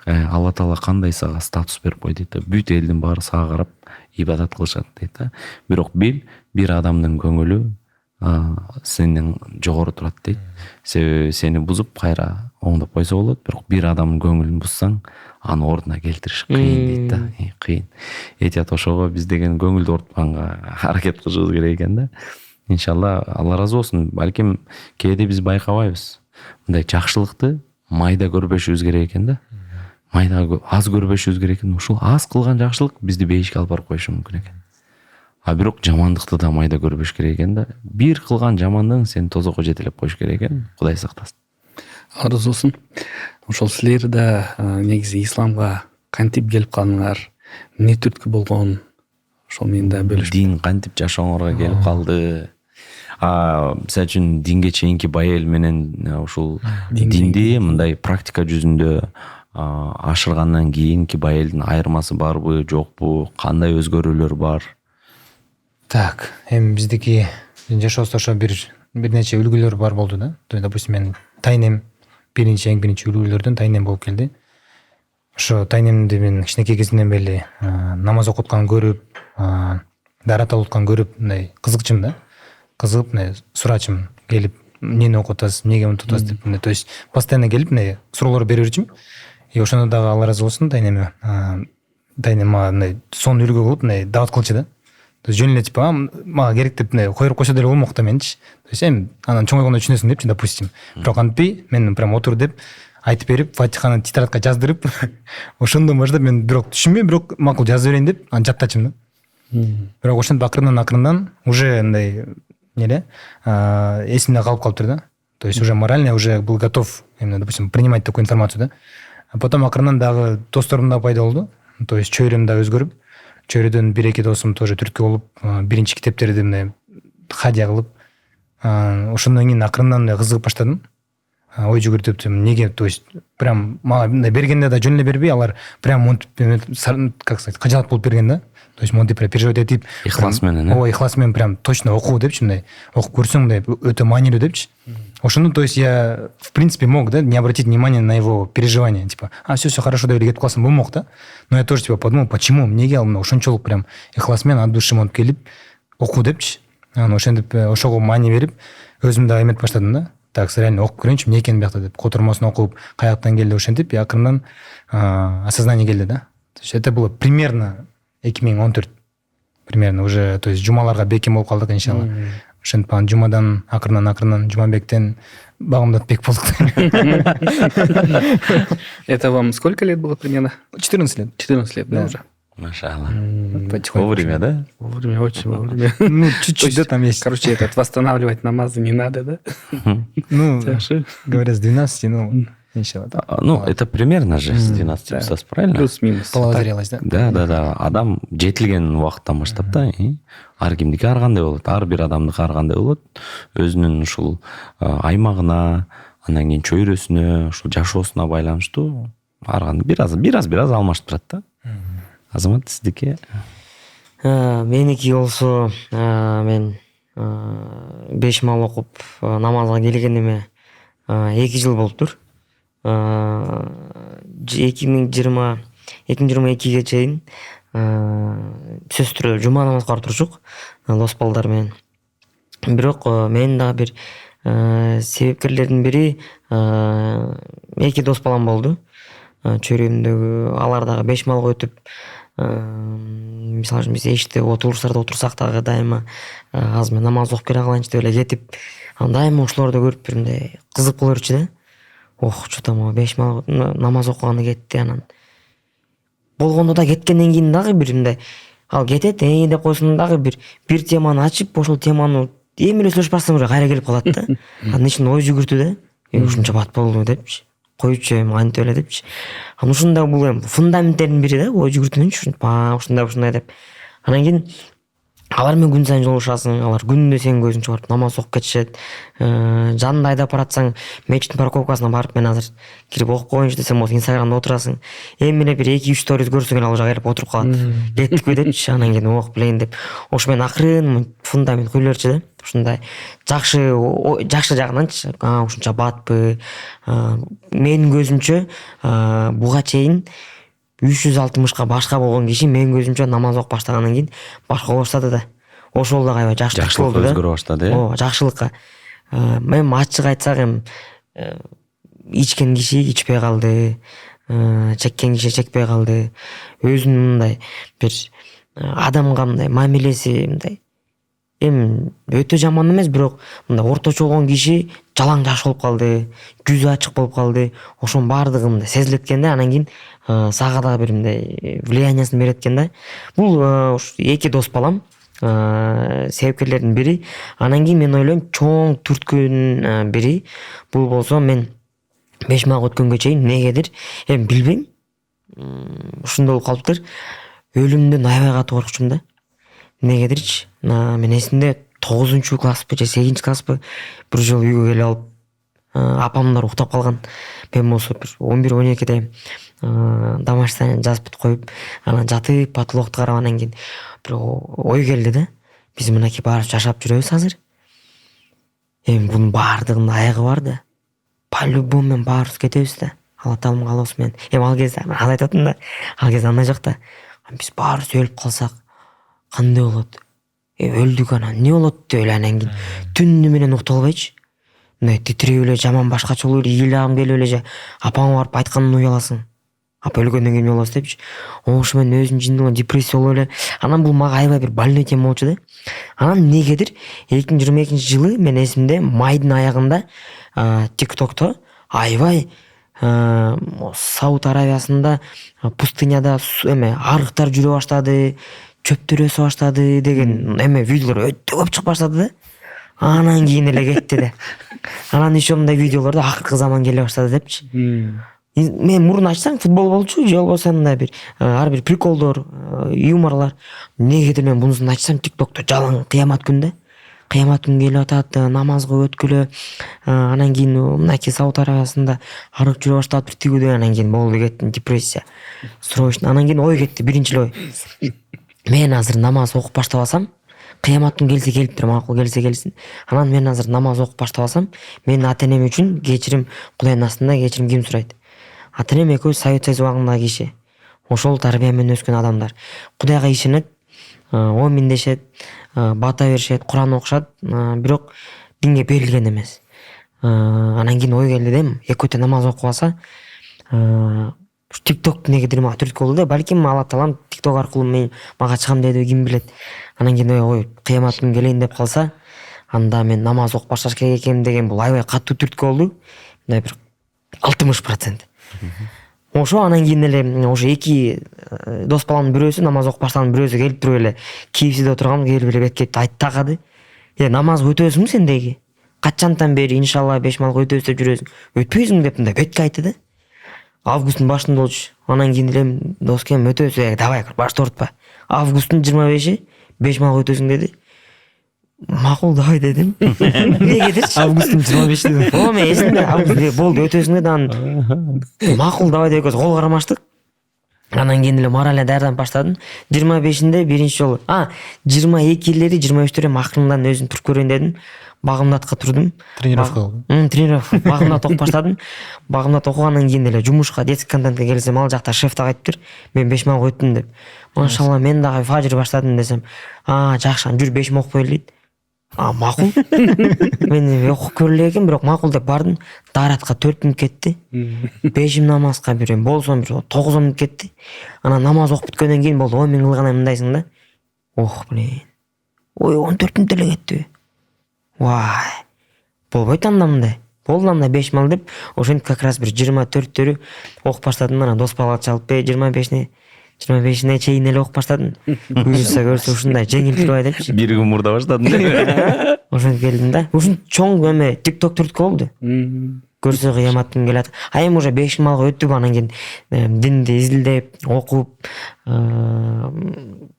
Speaker 4: Алла Таала кандай сага статус берип койду дейт да. Бүт элдин баары сага карап ибадат кылышат дейт да. Бирок бир адамдын көңүлү сенден жогору турат дейт. Себеби сени бузуп кайра оңдоп койсо болот, бирок бир адамдын көңүлүн бузсаң, аны ордуна келтириш кыйын дейт да. Кыйын. Этият ошого биз деген көңүлдү оорутпаганга аракет кылышыбыз керек экен да. Иншалла, Алла ыраазы болсун. Балким кээде биз байкабайбыз. Мындай жакшылыкты майда көрбөшүбүз керек экен да. Майда аз көрбөшүбүз керек экен. Ушул аз кылган жакшылык бизди бейишке алып барып коюшу мүмкүн экен. Бирок жамандыкты да майда көрбөш керек экен да. Бир кылган жамандыгың сени тозокко жетелеп коюш керек экен. Кудай сактасын.
Speaker 3: Алла ыраазы болсун. Ошол силер да негизи исламга кантип келип калдыңар? Эмне түрткү болгон? Ошол менен да бөлүшүп.
Speaker 4: Дин кантип жашооңорго келип калды? Мисалы үчүн динге чейинки бай эл менен ушул динди мындай практика жүзүндө ашыргандан кийинки бай элдин айырмасы барбы, жокпу? Кандай өзгөрүүлөр бар?
Speaker 2: Так, эми биздики жашообузда ошо бир нече үлгүлөр бар болду да. Допустим, мен тайнем эң биринчи үлгүлөрдөн тайнем болуп келди. Ошо тайнемди мен кичинекей кезимден бери намаз окутканын көрүп, даарат алыптканын көрүп, мындай кызыкчым да. Кызыгып, мындай сурачым, келип, эмнени окуп атасыз, эмнеге мынтип атасыз деп, то есть постоянно келип, мындай суроолор бере берчүмүн. И ошондо дагы Алла ыраазы болсун, тайнем мага мындай сонун үлгү кылып, мындай даат кылчу да. То есть жөн эле типа мага керек деп мындай коюп койсо деле болмок да менчи. То есть эми анан чоңойгондо түшүнөсүң депчи, допустим. Бирок антпей, мен прям отур деп айтып берип, Фатиханы тетрадка жаздырып, ошондон баштап мен бирок түшүнбөйм, бирок макул жазып берейин деп аны жаттачым да. Бирок ошентип акырындан уже мындай эсимде калып калыптыр да. То есть уже морально уже был готов именно, допустим, принимать такую информацию, да. А потом акырындан дагы досторум да пайда болду. То есть чөйрөм да өзгөрүп, чөйрөдөн бир эки досум тоже түрткү болуп, биринчи китептерди мындай хадия кылып, ошондон кийин акырындан мындай кызыгып баштадым. Ой жүгүртүп, неге, то есть прям мага мындай бергенде да жөн эле бербей, алар прям монтип, как сказать, кажалат болуп берген да. То есть монтип переживать этип,
Speaker 4: ихлас менен,
Speaker 2: ооба, ихлас менен прям точно окуу депчи, мындай окуп көрсөң мындай өтө маанилүү депчи. Ошондо, то есть я в принципе мог, да, не обратить внимание на его переживания, типа, все хорошо, деп эле кетип калсам болмок да. Но я тоже типа подумал, почему, эмнеге ал ошончолук прям ихлас менен от души монтип келип окуу депчи. Анан ошентип ошого маани берип, өзүм дагы эметип баштадым да. Так, реально окуп көрөйүнчү, эмне экен биякта деп, котормосун окуп, каяктан келди ошентип, акырындан осознание келди да. То есть это было примерно 2014. Примерно уже, то есть жумаларга бекем болуп калдык иншалла. Ошентип жумадан акырындан жумабектен багымдатбек болдук.
Speaker 3: Это вам сколько лет было примерно?
Speaker 2: 14 лет.
Speaker 3: 14 лет, да, уже?
Speaker 4: Машалла.
Speaker 2: Потихоньку.
Speaker 4: Вовремя, да?
Speaker 3: Вовремя, очень вовремя.
Speaker 2: Ну, чуть-чуть, да, там есть.
Speaker 3: Короче, восстанавливать намазы не надо, да?
Speaker 2: Ну, говорят, с 12, ну, иншалла.
Speaker 4: Ну, это примерно же с 12 устаз, правильно?
Speaker 3: Плюс-минус.
Speaker 2: Половая зрелость, да?
Speaker 4: Да. Адам жетилген убакыттан баштап да, ар кимдики ар кандай болот, ар бир адамдыкы ар кандай болот. Өзүнүн ушул аймагына, андан кийин чөйрөсүнө, ушул жашоосуна байланыштуу ар кандай бир аз алмашып турат да. Азамат, сиздики?
Speaker 1: Меники болсо, мен 5 мал окуп намазга келгениме 2 жыл болуптур. 2022-ге чейин сөзсүз түрдө жума намаз кылып турчук дос балдар менен. Бирок менин дагы бир себепкерлердин бири 2 дос балам болду. Чөйрөмдөгү алар дагы 5 малга өтүп, мисалы үчүн биз эшикте отурсарда отурсак дагы дайыма азыр мен намаз окуп келе калайынчы деп эле кетип, дайыма ошолорду көрүп бир мындай кызык боло берчү да. Ох, чутам 5 мал намаз окуганы кетти, анан болгондо да кеткенден кийин дагы бир мындай ал кетет деп койсоң дагы бир теманы ачып, ошол теманы эми эле сүйлөшүп барсам уже кайра келип калат да. Анын ичинде ой жүгүртүү да. Ушунча бат болду депчи. Койчу эми кантип эле депчи. Анан ушундай бул эми фундаменттердин бири да, ой жүгүртүүнүнчү ушундай деп. Анан кийин алар менен күн сайын жолугушасың, алар күнүнө сенин көзүңчө барып намаз окуп кетишет. Жанында айдап баратсаң, мечиттин парковкасына барып мен азыр кирип окуп коеюнчу десем, болсо Инстаграмда отурасың. Эми эле бир 2-3 сторис көрсөң эле ал жака келип отуруп калат. Кеттикпи депчи, анан кийин окуп билейин деп. Ошо менен акырын фундамент куюлерчи да. Ушундай жакшы жагынанчы, ушунча батпы. Менин көзүмчө буга чейин 360ка башка болгон киши менин көзүмчө намаз окуп баштагандан кийин башка боло баштады да. Ошол дагы аябай жакшылык болду да.
Speaker 4: Өзгөрө баштады.
Speaker 1: Ооба, жакшылыкка. Мен ачык айтсак эми ичкен киши ичпей калды, чеккен киши чекпей калды. Өзүнүн мындай бир адамга мындай мамилеси мындай эми өтө жаман эмес, бирок мындай орточо болгон киши жалаң жаш болуп калды, жүзү ачык болуп калды. Ошонун баардыгы мындай сезилет экен да. Анан кийин сага дагы бир мындай влияниясын берет экен да. Бул эки дос балам себепкерлердин бири. Анан кийин мен ойлойм, чоң түрткүнүн бири бул болсо мен 5 мага өткөнгө чейин негедир эми билбейм, ушундай болуп калыптыр. Өлүмдөн аябай катуу коркчумун да. Негедирчи. Мен эсимде 9-класспы же 8-класспы бир жолу үйгө келип алып, апамдар уктап калган. Мен болсо бир 11-12де домашний задание жазып бүтүп коюп, анан жатып потолокту карап, анан кийин бир ой келди да. Биз мынакей барып жашап жүрөбүз азыр. Эми бунун баардыгынын аягы бар да. По-любому мен баарыбыз кетебиз да. Алла таалам каалоосу менен. Эми ал кезде мен аз айтып атам да. Ал кезде андай жок да. Биз баарыбыз өлүп калсак кандай болот? Өлдүк, анан эмне болот деп эле анан кийин түнү менен уктап албайчы. Мындай титиреп эле, жаман башкача болуп эле, ыйлагым келип эле же апаңа барып айтканын уяласың. Апа өлгөндөн кийин эмне болосуз депчи. Ошо менен өзүм жиндүү депрессия болуп эле. Анан бул мага аябай бир больной тема болчу да. Анан негедир 2022-жылы мен эсимде майдын аягында ТикТокто аябай Сауд Аравиясында пустыняда эме арыктар жүрө баштады, чөптөр өсө баштады деген эме видеолор өтө көп чыгып баштады да. Анан кийин эле кетти да. Анан еще мындай видеолорду акыркы заман келе баштады депчи. Мен мурун ачсаң футбол болчу, же болбосо мындай бир ар бир приколдор, юморлор. Негедир мен бунусун ачсам ТикТокто жалаң кыямат күн да. Кыямат күн келип атат, намазга өткүлө. Анан кийин мынакей Сауд Аравиясында арык жүрө баштап бир тигүүдө, анан кийин болду кетти депрессия. Срочно. Анан кийин ой кетти, биринчи ой. Мен азыр намаз окуп баштабасам, кыямат күн келсе келиптир, макул келсе келсин. Анан мен азыр намаз окуп баштабасам, менин ата-энем үчүн кечирим, Кудайдын астында кечирим ким сурайт? Ата-энем экөөбүз Совет Союзу убагындагы киши. Ошол тарбия менен өскөн адамдар. Кудайга ишенет, ооминдешет, бата беришет, Куран окушат, бирок динге берилген эмес. Анан кийин ой келди да, эки өтө намаз окуп алса, ТикТок негедир мага түрткү болду да. Балким Алла таалам ТикТок аркылуу мага чыгам деди, ким билет. Анан кийин ой, кыямат күн келейин деп калса, анда мен намаз окуп башташ керек экенмин деген бул аябай катуу түрткү болду. Мындай бир 60%. Ошо анан кийин эле ошо эки дос баламдын бирөөсү намаз окуп баштаган, бирөөсү келип туруп эле KFC'де отурган, келип эле беткейди айтып такады. Намазга өтөсүңбү сен деги? Качантан бери иншалла 5 малга өтөбүз деп жүрөсүң. Өтпөйсүң деп мындай бетке айтты да. Августтун башында болчу. Анан кийин эле дос кем өтөбүз, давай башты оорутпа. Августтун 25-и 5 малга өтөсүң деди. Макул давай дедим. Негедирчи? Августтун 25-и дедим. О, мен эсимде август болду өтөсүң деди. Анан макул давай деп экөөбүз кол карамаштык. Анан кийин эле морально даярданып баштадым. 25-inde биринчи жолу, 22-лери 23-төр эми акырындан өзүм туруп көрөйүн дедим. Багымдатка турдум.
Speaker 2: Тренировка болду.
Speaker 1: Тренировка. Багымдат окуп баштадым. Багымдат окугандан кийин эле жумушка, детский контентке келсем, ал жакта шеф так айтыптыр. Мен 5 малга өттүм деп. Машалла, мен дагы фажир баштадым десем, жакшы, жүр 5 окуп коелу дейт. Макул. Мен окуп көрүлө экен, бирок макул деп бардым. Даратка 4 мүнөт кетти. 5 намазга бир болсом бир 9 мүнөт кетти. Анан намаз окуп бүткөндөн кийин болду. Ой, мен кылган мындайсың да. Ох, блин. Ой, 14 мүнөт эле кетти. Вай. Болбойт анда мындай. Болду анда 5 мал деп, ошентип как раз бир 24-төрү окуп баштадым. Анан дос балага чалып, 25-ни 25-ине чейин эле окуп баштадым. Буюрса көрсө ушундай жеңил турбай депчи.
Speaker 4: Бир күн мурда баштадың.
Speaker 1: Ошентип келдим да. Ушун чоң эме TikTok түрткү болду. Көрсө кыяматтын келат. А эми уже 5 малга өттүк, анан кийин динди изилдеп, окуп,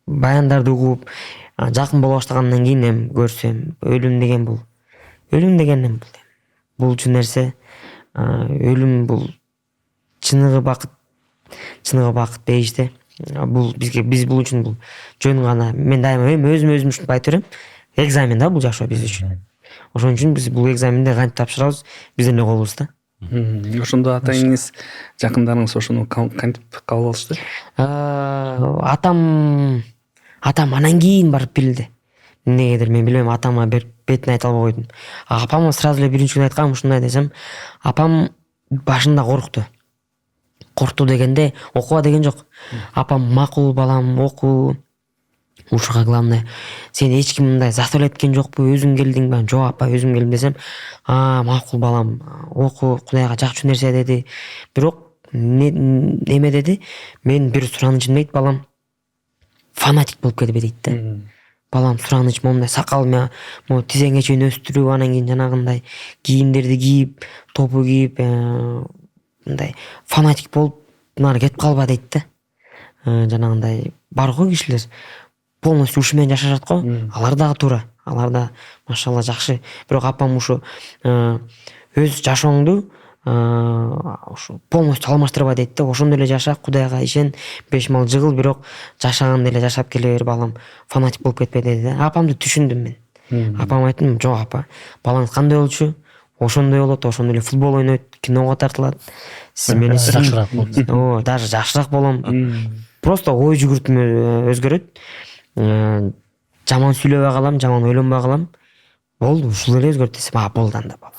Speaker 1: баяндарды угуп, жакын боло баштагандан кийин эми көрсөм өлүм деген бул булчу нерсе. Өлүм бул чыныгы бакыт дейишти. Бул биз бул үчүн бул жөн гана. Мен дайыма өзүм ушинтип айтып берем. Экзамен да бул жашоо биз үчүн. Ошон үчүн биз бул экзаменди кантип тапшырабыз, биздин эле колубуз да.
Speaker 3: Ошондо ата энеңиз, жакындарыңыз ошону кантип кабыл алышты?
Speaker 1: Атам анан кийин барып билди. Эмнегедир мен билбейм, атама бетин айта албай койдум. Апама сразу эле биринчи күнү айткам, ушундай десем, апам башында коркту дегенде окуба деген жок. Апам макул балам, оку. Ушуга главное, сен эч ким мындай заставлять эткен жокпу, өзүң келдиңби? Жок апа, өзүм келдим десем, макул балам, оку, Кудайга жакчу нерсе деди. Бирок эме деди, мен бир суранычым дейт, балам фанатик болуп кетип дейт да. Балам сураныч момундай сакалымы тизеңге чейин өстүрүп, анан кийин жанагындай кийимдерди кийип, топу кийип, мындай фанатик болуп нары кетип калба дейт да. Жанагындай бар го кишилер полностью ушу менен жашашат го. Алар дагы туура. Алар да машалла жакшы. Бирок апам ушу өз жашооңду ушу полностью алмаштырба дейт да. Ошондой эле жаша, Кудайга ишен, 5 мал жыгыл, бирок жашагандай эле жашап келе бер балам, фанатик болуп кетпе деди да. Апамды түшүндүм мен. Апама айттым, жок апа, балаңыз кандай болчу? Ошондой болот, ошондой эле футбол ойнойт, киного тартылат. Сиз менен
Speaker 2: жакшыраак болот.
Speaker 1: Даже жакшыраак болом. Просто ой жүгүртүм өзгөрөт. Жаман сүйлөбөй калам, жаман ойлонбой калам. Болду, ушул эле өзгөрт десем, болду анда балам.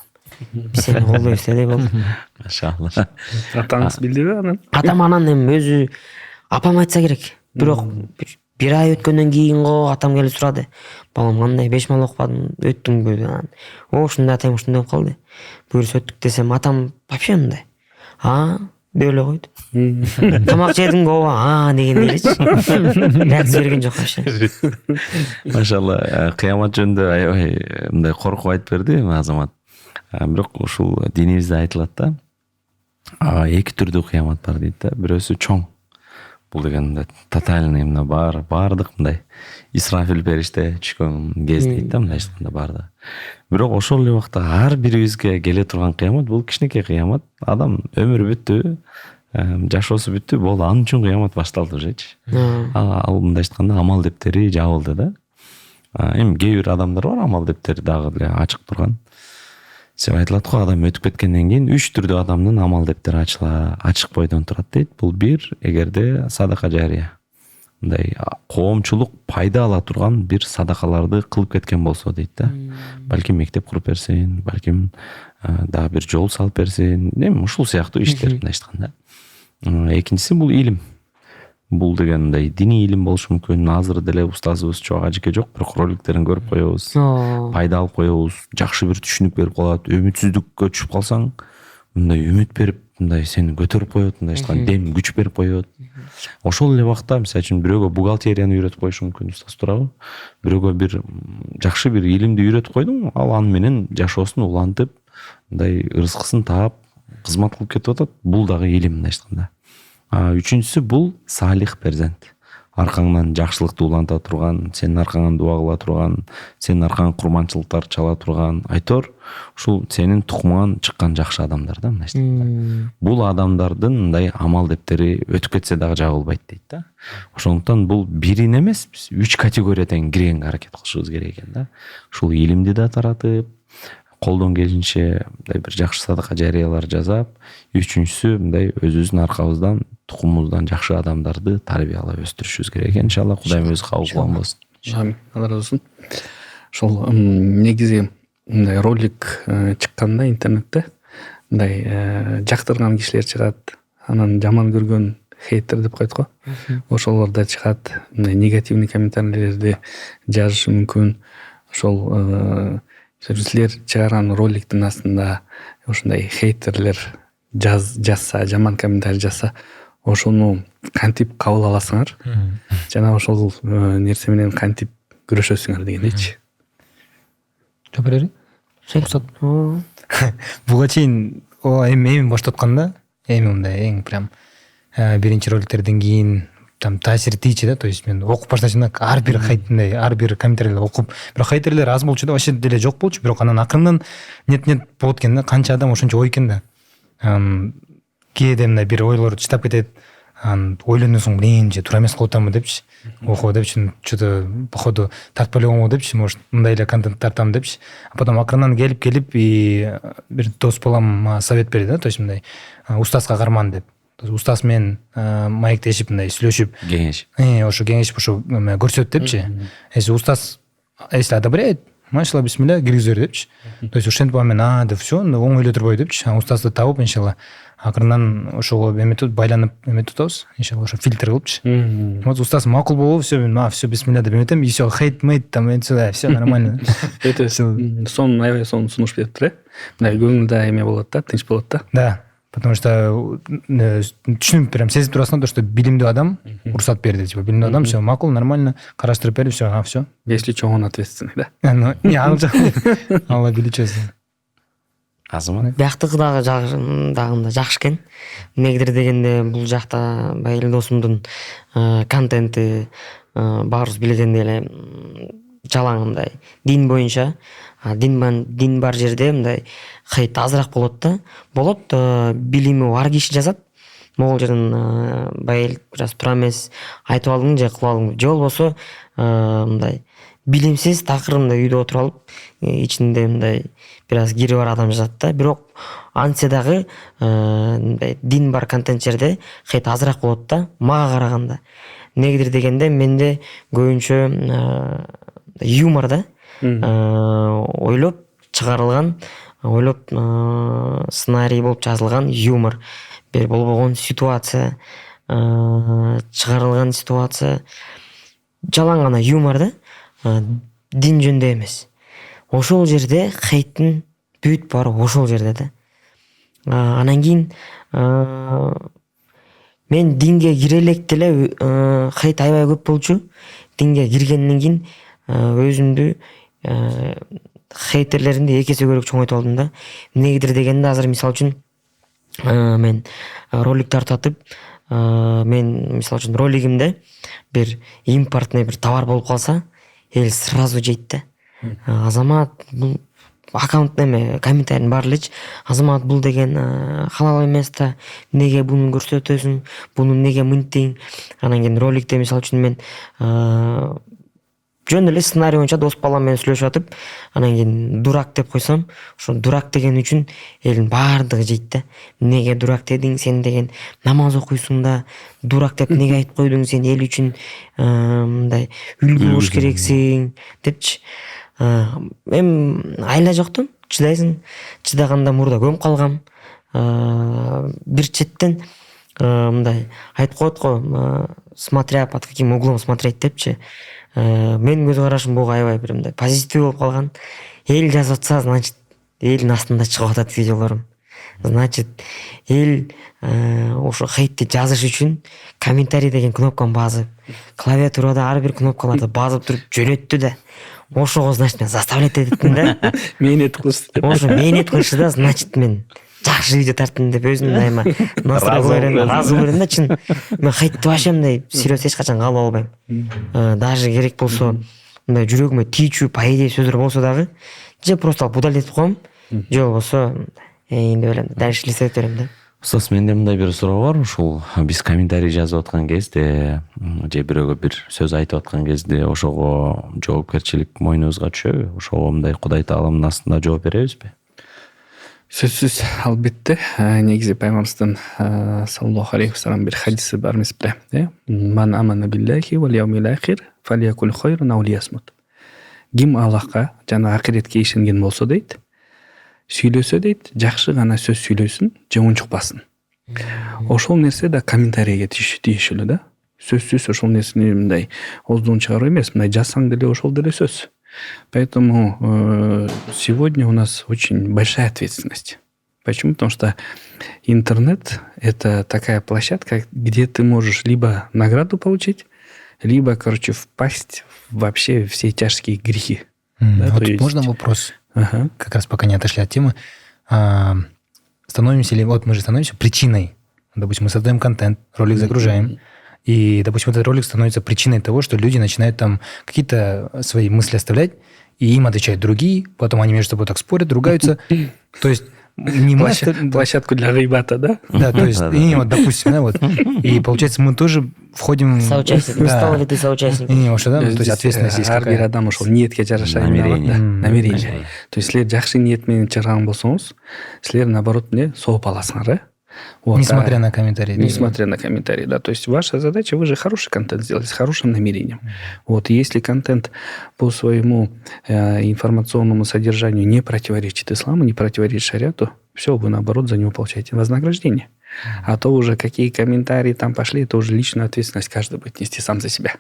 Speaker 1: Биз сени колдойбуз эле болду.
Speaker 4: Машалла.
Speaker 3: Атаңыз билдиби анан?
Speaker 1: Атам анан эми өзү апам айтса керек. Бирок бир ай өткөндөн кийин го атам келип сурады. Балам кандай 5 мал окупадың, өттүңбү? Анан ушундай атайм, ушундай болуп калды. Буюрса өттүк десем, атам вообще мындай. Деп эле койду. Тамак жедиңби? Ооба, деген элечи. Реакция берген жок вообще.
Speaker 4: Машалла, кыямат жөнүндө аябай мындай коркуп айтып берди Азамат. Бирок ушул динибизде айтылат да, эки түрдүү кыямат бар дейт да. Бирөөсү чоң. Бул дегенде тотальный мына баардык мындай Исрафил периште түшкөн кез дейт да, мындай айтканда баардыгы. Бирок ошол эле убакта ар бирибизге келе турган кыямат бул кичинекей кыямат. Адам өмүрү бүттү, жашоосу бүттү, болду, анын үчүн кыямат башталды ужечи. Ал мындай айтканда амал дептери жабылды да. Эми кээ бир адамдар бар, амал дептери дагы эле ачык турган. Сеп айтылат го, адам өтүп кеткенден кийин 3 түрдүү адамдын амал дептери ачык бойдон турат дейт. Бул бир, эгерде садака жария, мындай коомчулук пайда ала турган бир садакаларды кылып кеткен болсо дейт да. Балким мектеп куруп берсин, балким дагы бир жол салып берсин, эми ушул сыяктуу иштер мындай айтканда. Экинчиси бул илим. Бул дегенде диний илим болушу мүмкүн. Азыр деле устазыбыз чок ажеке жок, бирок роликтерин көрүп коебуз. Пайда алып коебуз, жакшы бир түшүнүк берип калат. Үмүтсүздүккө түшүп калсаң, мындай үмүт берип, мындай сени көтөрүп коет, мындай айтканда дем күч берип коет. Ошол эле убакта, мисалы үчүн бирөөгө бухгалтерияны үйрөтүп коюшу мүмкүн устаз туурабы? Бирөөгө бир жакшы бир илимди үйрөтүп койдуң, ал аны менен жашоосун улантып, мындай ырыскысын таап, кызмат кылып кетип атат. Бул дагы илим мындай айтканда. Үчүнчүсү бул салих перзент. Аркаңдан жакшылыкты уланта турган, сенин аркаңан дуа кыла турган, сенин аркаңан курманчылыктар чала турган, айтор ушул сенин тукумуңан чыккан жакшы адамдар да мындай айтканда. Бул адамдардын мындай амал дептери өтүп кетсе дагы жабылбайт дейт да. Ошондуктан бул бирин эмес, биз 3 категориядан киргенге аракет кылышыбыз керек экен да. Ушул илимди да таратып, колдон келишинче мындай бир жакшы садака жарыялар жасап, үчүнчүсү мындай өзүбүздүн аркабыздан, тукумубуздан жакшы адамдарды тарбиялап өстүрүшүбүз керек экен. Иншалла Кудайым өзү кабыл кылган болсун.
Speaker 3: Амин. Алла разы болсун. Ошол негизи мындай ролик чыкканда интернетте мындай жактырган кишилер чыгат, анан жаман көргөн хейтер деп коет го. Ошолор да чыгат, мындай негативный комментарийлерди жазышы мүмкүн. Ошол силер чыгарган роликтин астында ушундай хейтерлер жазса, жаман комментарий жазса, ошону кантип кабыл аласыңар, жана ошол нерсе менен кантип күрөшөсүңөр дегендейчи.
Speaker 2: Жок берери?
Speaker 1: Рұқсат.
Speaker 2: Буга чейин эми баштатканда эми мындай эң прям биринчи роликтерден кийин там таасир тийчи да, то есть мен окуп башташымда ар бир хайтындай, ар бир комментарийлер окуп, бирок хейтерлер аз болчу да, вообще деле жок болчу, бирок анан акырындан нет болот экен да, канча адам ошончо ой экен да. Кээде мындай бир ойлор чыдап кетет, ойлондон соң блин же туура эмес кылып атамбы депчи, ого депчи, что-то походу тартпай эле койгонго депчи, может мындай эле контент тартам депчи. А потом акырындан келип и бир дос балам совет берди да, то есть мындай устазга карман деп. Устаз менен маектешип мындай сүйлөшүп, ошо кеңешип ошо көрсөт депчи. Если устаз если одобряет, машалла бисмилля киргизер депчи. То есть ошентип мен деп все, оңой эле турбайбы депчи. Устазды табып иншалла акырындан ошого эметип байланып эметип атабыз, иншалла ошо фильтр кылыпчы. Вот устаз макул болуп, все мен все бисмилля деп эметем, и все хейт там все нормально.
Speaker 3: Это сон аябай сонун сунуш бериптир э. Мындай көңүлдө эме болот да, тынч болот да.
Speaker 2: Да. Потому что түшүнүп прям сезип турасың, то что билимдүү адам уруксат берди, типа билимдүү адам, все макул, нормально, караштырып берди, все.
Speaker 3: Если чоң он ответственный, да.
Speaker 2: Не, ал жак. Алла биличеси.
Speaker 4: Азамат.
Speaker 1: Бияктыкы дагы жакшы экен. Эмнегедир дегенде бул жакта баягы досумдун контенти баарыбыз билгендей эле жалаң мындай дин боюнча, дин бар жерде мындай хейт азыраак болот да. Болот, билими бар киши жазат. Могул жерден баягы бир аз туура эмес айтып алдың же кылып алдың. Же болбосо мындай билимсиз такыр үйдө отуруп алып, ичинде мындай бир аз кири бар адам жазат да. Бирок антсе дагы мындай дин бар контент жерде хейт азыраак болот да, мага караганда. Эмнегедир дегенде менде көбүнчө юмор да, ойлоп чыгарылган, ойлоп сценарий болуп жазылган юмор, бир болбогон ситуация, чыгарылган ситуация, жалаң гана юмор да, дин жөнүндө эмес. Ошол жерде хейттин бүт баары ошол жерде да. Анан кийин мен динге кире электе эле хейт аябай көп болчу. Динге киргенден кийин өзүмдү хейтерлеримди эки эсе көрөк чоңойтуп алдым да. Эмнегедир дегенде азыр мисалы үчүн мен ролик тартып, мен мисалы үчүн ролигимде бир импортный бир товар болуп калса, эл сразу жейт да. Азамат бул аккаунт неме комментарийдин баары элечи, Азамат бул деген халал эмес да, эмнеге буну көрсөтөсүң, буну эмнеге мынтиң. Анан кийин роликте мисалы үчүн мен жөн эле сценарий боюнча дос балам менен сүйлөшүп атып, анан кийин дурак деп койсом, ошо дурак деген үчүн элдин баардыгы жейт да. Эмнеге дурак дедиң, сен деген намаз окуйсуң да, дурак деп эмнеге айтып койдуң, сен эл үчүн мындай үлгү болуш керексиң депчи. Мен айла жоктун, чыдайсың, чыдаганда мурда көмүп калгам. Бир четтен мындай айтып коет го, смотря под каким углом смотреть депчи. Менин көз карашым буга аябай бир мындай позитив болуп калган. Эл жазып атса, значит, элдин астында чыгып атат видеолорум. Значит, эл ошо хейтти жазыш үчүн комментарий деген кнопканы басып, клавиатурада ар бир кнопкаларды басып туруп жөнөттү да. Ошого, значит, мен заставлять этиптим да.
Speaker 3: Мээнет кылышты деп.
Speaker 1: Ошо мээнет кылышты да, значит, мен жакшы видео тарттым деп өзүмдүн айма разы берем да. Чын мен хейтти вообще мындай серьез эч качан кабыл албайм. Даже керек болсо мындай жүрөгүмө тийчү по идее сөздөр болсо дагы, же просто удалить этип коем, же болбосо деп элем, дальше листеп берем да.
Speaker 4: Устаз, менде мындай бир суроо бар. Ушул биз комментарий жазып аткан кезде же бирөөгө бир сөз айтып аткан кезде ошого жоопкерчилик мойнубузга түшөбү? Ошого мындай Кудай Тааланын астында жооп беребизби?
Speaker 3: Сөзсүз, албетте. Негизи пайгамбарыбыздын саллаллаху алейхи вассалам бир хадиси бар эмеспи э? Ман амана биллахи вал яумил ахир фалякул хайран ау лиясмут. Ким Аллахка жана акиретке ишенген болсо дейт, сүйлөсө дейт, жакшы гана сөз сүйлөсүн, же унчукпасын. Ошол нерсе да комментарийге тийиштүү да. Сөзсүз ошол нерсени мындай оздон чыгаруу эмес, мындай жазсаң деле ошол деле сөз. Поэтому сегодня у нас очень большая ответственность. Почему? Потому что интернет – это такая площадка, где ты можешь либо награду получить, либо, короче, впасть вообще в все тяжкие грехи. Да,
Speaker 2: Вот
Speaker 3: то есть-
Speaker 2: можно вопрос,
Speaker 3: Ага.
Speaker 2: как раз пока не отошли от темы. Становимся ли, вот мы же становимся причиной. Допустим, мы создаем контент, ролик загружаем, и, допустим, этот ролик становится причиной того, что люди начинают там какие-то свои мысли оставлять, и им отвечают другие, потом они между собой так спорят, ругаются. То есть не мы
Speaker 3: Площадку для гайбата, да?
Speaker 2: Да, то есть, и вот, допустим, да, вот. И получается, мы тоже входим...
Speaker 1: Соучастник. Не стал ли ты соучастником?
Speaker 2: Не, вообще, да, то есть
Speaker 3: Здесь,
Speaker 2: ответственность есть
Speaker 3: ар бир
Speaker 2: какая.
Speaker 3: адам ошол ниетке жараша
Speaker 4: Намерение.
Speaker 3: намерение. То есть силер жакшы ниет менен чыгарган болсоңуз, силер наоборот эмне сооп аласыңар, э? Вот,
Speaker 2: Несмотря на комментарии.
Speaker 3: Несмотря на комментарии, да. То есть ваша задача, вы же хороший контент сделали с хорошим намерением. Вот, и если контент по своему информационному содержанию не противоречит исламу, не противоречит шариату, все, вы наоборот за него получаете вознаграждение. А то уже какие комментарии там пошли, это уже личную ответственность каждый будет нести сам за себя.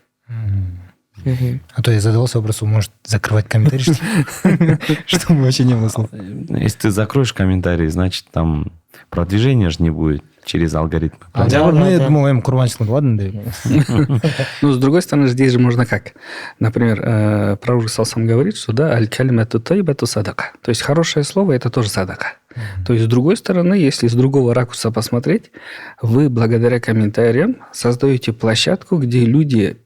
Speaker 2: А то я задавался вопросом, может, закрывать комментарии, чтобы вообще не было слов.
Speaker 4: Если ты закроешь комментарий, значит, там продвижения же не будет через алгоритмы.
Speaker 2: Я думал, курбанчик, ладно, да.
Speaker 3: Ну, с другой стороны, здесь же можно как? Например, пророк сам говорит, что да, аль-калимату тайбату садака. То есть хорошее слово – это тоже садака. То есть, с другой стороны, если с другого ракурса посмотреть, вы благодаря комментариям создаете площадку, где люди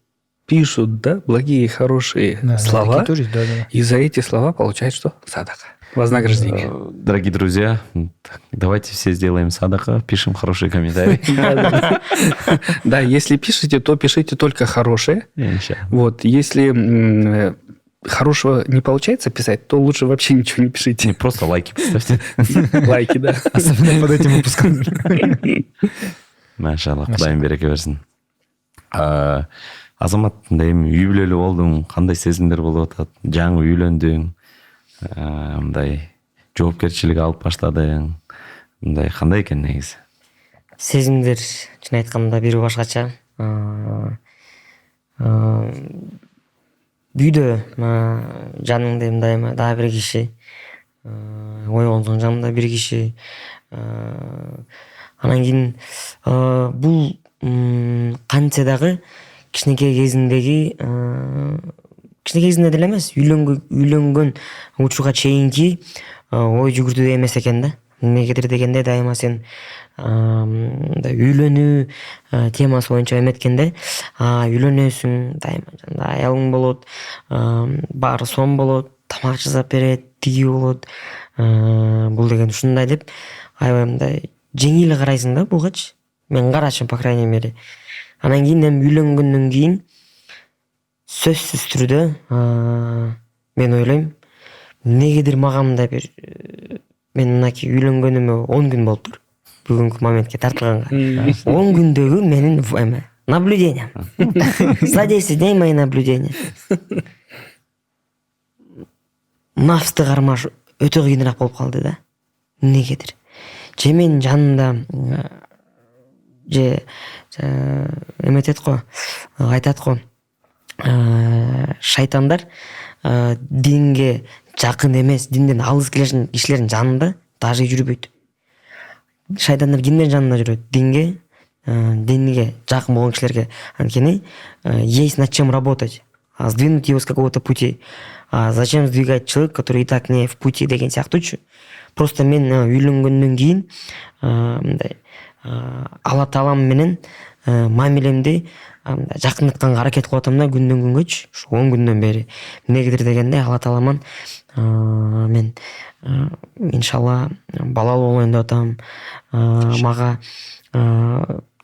Speaker 3: пишут, да, благие, хорошие слова, и за эти слова получают что? Садака. Вознаграждение.
Speaker 4: Дорогие друзья, давайте все сделаем садака, пишем хорошие комментарии.
Speaker 3: Да, если пишете, то пишите только хорошие. Вот, если хорошего не получается писать, то лучше вообще ничего не пишите.
Speaker 4: Не, просто лайки поставьте.
Speaker 3: Лайки, да.
Speaker 2: Особенно под этим выпуском.
Speaker 4: Машалла, Кудайым береке берсин. Азамат, эми үй бүлөлүү болдуң, кандай сезимдер болуп атат? Жаңы үйлөндүң, мындай жоопкерчилик алып баштадың. Мындай кандай экен негизи?
Speaker 1: Сезимдер чын айтканда бир башкача. Үйдө жаныңда мындайма дагы бир киши, ойгон соң жанымда бир киши. Анан кийин бул канча дагы кичинекей кезиндеги деле эмес, үйлөнгөн учурга чейинки ой жүгүртүүдө эмес экен да. Эмнегедир дегенде дайыма сен үйлөнүү темасы боюнча эметкенде үйлөнөсүң, дайыма жанда аялың болот, баары сом болот, тамак жасап берет, тиги болот, бул деген ушундай деп аябай мындай жеңил карайсың да бугачы. Мен карачым, по крайней мере. Анан кийин эми үйлөнгөндөн кийин сөзсүз түрдө мен ойлойм, эмнегедир мага мындай бир мен мынакей үйлөнгөнүмө 10 күн болуптур. Бүгүнкү моментке тартылганга. 10 күндөгү менин наблюдениям. За 10 дней мои наблюдения. Нафсты кармаш өтө кыйыныраак болуп калды да. Эмнегедир. Же менин жанымда же эметет го, айтат го. Шайтандар динге жакын эмес, динден алыс келген кишилердин жанында даже жүрбөйт. Шайтандар кимдин жанында жүрөт? Динге жакын болгон кишилерге. Анткени есть над чем работать. Сдвинуть его с какого-то пути. Зачем сдвигать человека, который и так не в пути деген сыяктуучу. Просто мен үйлөнгөндөн кийин мындай Алла Таалам менен мамилемди жакындатканга аракет кылып атам да күндөн күнгөчү. 10 күндөн бери. Эмнегедир дегенде Алла Тааламан мен иншалла балалуу болоюн деп атам. Мага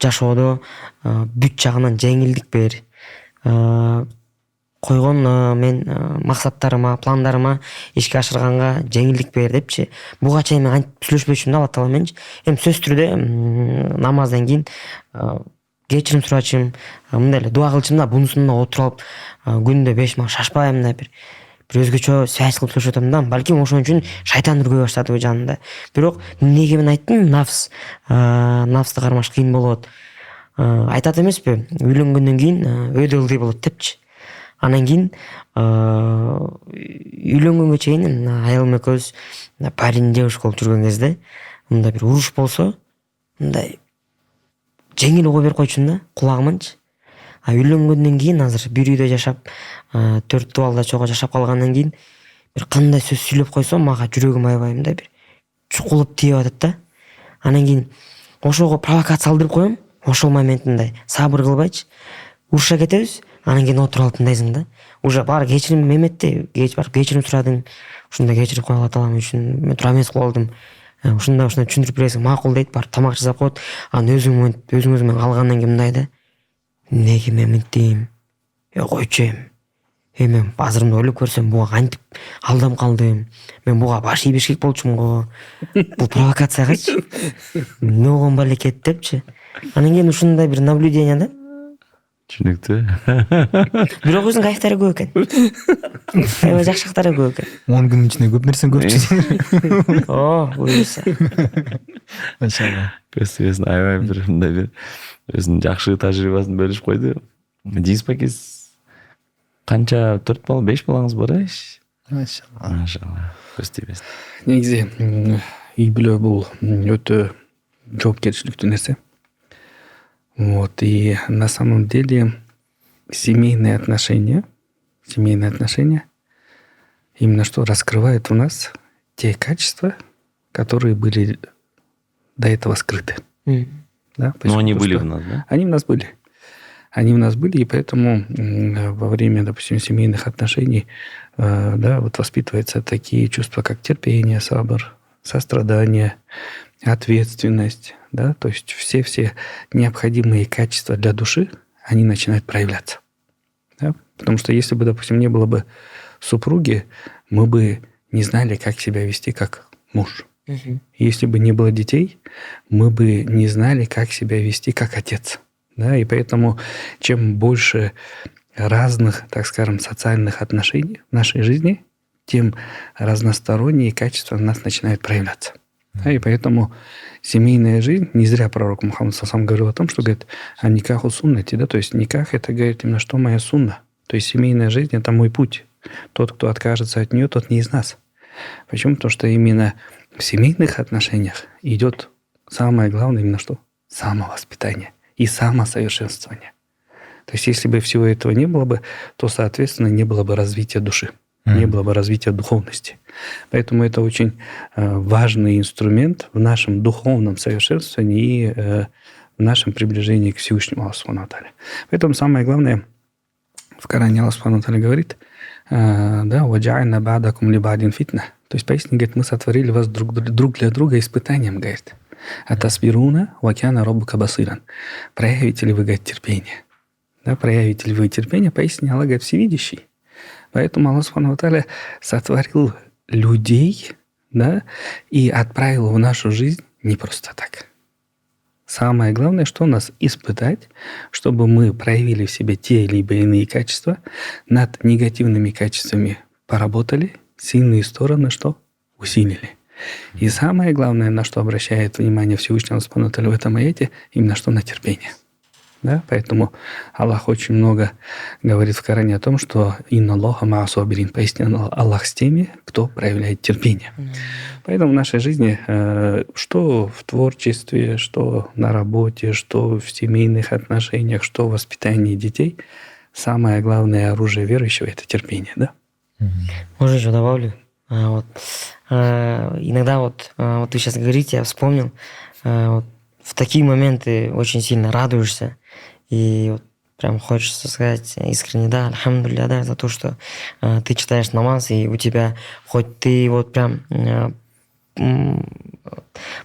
Speaker 1: жашоодо бүт жагынан жеңилдик бер. Койгон мен максаттарыма, пландарыма ишке ашырганга жеңилдик бер депчи. Буга чейин мен антип сүйлөшпөчүмүн да Алла Таала менен. Эми сөз түрдө намаздан кийин кечирим сурачым, мындай эле дуа кылчым да, бунусунда отуруп алып күндө 5 марта шашпайм да бир өзгөчө связь кылып сүйлөшүп атам да. Балким ошон үчүн шайтан үргөй баштады жанында. Бирок эмнеге мен айттым, нафсты кармаш кыйын болот. Айтат эмеспи, үйлөнгөндөн кийин өйдө ылдый болот депчи. Анан кийин үйлөнгөнгө чейин аялым экөөбүз парень девушка болуп жүргөн кезде мындай бир уруш болсо мындай жеңил ого берип койчумун да кулагыманчы. А үйлөнгөндөн кийин азыр бир үйдө жашап 4 балда чогуу жашап калгандан кийин бир кандай сөз сүйлөп койсом мага жүрөгүм аябай мындай бир чукулуп тийип атат да. Анан кийин ошого провокация алдырып коем. Ошол момент мындай сабыр кылбайчы уруша кетебиз. Анан кийин отуруп алып тыңдайсың да. Уже баары кечирим Меметте барып кечирим сурадың. Ушундай кечирип койгула аталам үчүн мен туура эмес кылып алдым. Ушундай түшүндүрүп бересиң макул дейт, барып тамак жасап коет. Анан өзүңүз менен калгандан кийин мындай да. Неге мен мынтейм? Койчу эми. Мен азыр ойлоп көрсөм буга кантип алдам калдым. Мен буга баш ийбешкек болчумун го. Бул провокациягачы. Эмне болгон балекет депчи. Анан кийин ушундай бир наблюдение да.
Speaker 4: Түшүнүктүү.
Speaker 1: Бирок өзүнүн кайфтары көп экен. Аябай жакшы жактары көп экен.
Speaker 2: 10 күнүн ичинде көп нерсени көрчүсүң.
Speaker 1: Буюрса.
Speaker 2: Машалла.
Speaker 4: Көзсүзүн аябай бир мындай бир өзүнүн жакшы тажрыйбасын бөлүшүп койду. Денис Пакиз канча 4 бала 5 балаңыз бар
Speaker 2: Машалла.
Speaker 4: Машалла. Көз тийбесин.
Speaker 3: Негизи үй бүлө бул өтө жоопкерчиликтүү нерсе. Вот, и на самом деле семейные отношения именно что раскрывают в нас те качества, которые были до этого скрыты. Да?
Speaker 4: Но они были в нас, да?
Speaker 3: Они в нас были, и поэтому во время, допустим, семейных отношений, да, вот воспитываются такие чувства, как терпение, сабр, сострадание, ответственность, да, то есть все необходимые качества для души, они начинают проявляться. Да? Потому что если бы, допустим, не было бы супруги, мы бы не знали, как себя вести как муж. Если бы не было детей, мы бы не знали, как себя вести как отец. Да? И поэтому чем больше разных, так скажем, социальных отношений в нашей жизни, тем разносторонние качества у нас начинают проявляться. Да? И поэтому семейная жизнь, не зря пророк Мухаммад сам говорил о том, что говорит о никаху суннати, да, то есть никах это, говорит, именно что моя сунна. То есть семейная жизнь это мой путь. Тот, кто откажется от нее, тот не из нас. Почему? Потому что именно в семейных отношениях идет самое главное именно что? Самовоспитание и самосовершенствование. То есть если бы всего этого не было бы, то, соответственно, не было бы развития души, не было бы развития духовности. Поэтому это очень важный инструмент в нашем духовном совершенствовании и в нашем приближении к Всевышнему Аллаху Субхану ва Тааля. Поэтому самое главное, в Коране Аллах Субхану ва Тааля говорит, да, «Ваджа'альна ба'дакум ли ба'дин фитна». То есть, поясни, говорит, мы сотворили вас друг для друга испытанием, говорит. «Атасбируна ва кяна роббука басиран». Проявите ли вы, говорит, терпение? Да, проявите ли вы терпение? Поясни, Аллах, говорит, всевидящий. Поэтому Аллах Субхану ва Тааля сотворил людей, да, и отправил в нашу жизнь не просто так. Самое главное, что нас испытать, чтобы мы проявили в себе те либо иные качества, над негативными качествами поработали, сильные стороны что? Усилили. И самое главное, на что обращает внимание Всевышний Аллах Субхану ва Тааля в этом аяте, именно что на терпение. Да? Поэтому Аллах очень много говорит в Коране о том, что «Инна Аллаха ма асабирин», пояснил Аллах с теми, кто проявляет терпение. Поэтому в нашей жизни, что в творчестве, что на работе, что в семейных отношениях, что в воспитании детей, самое главное оружие верующего – это терпение. Да?
Speaker 1: Можно еще добавлю? Иногда вот вы сейчас говорите, я вспомнил, в такие моменты очень сильно радуешься. И вот прям хочется сказать искренне, да, альхамдулилля, да, за то, что ты читаешь намаз, и у тебя, хоть ты вот прям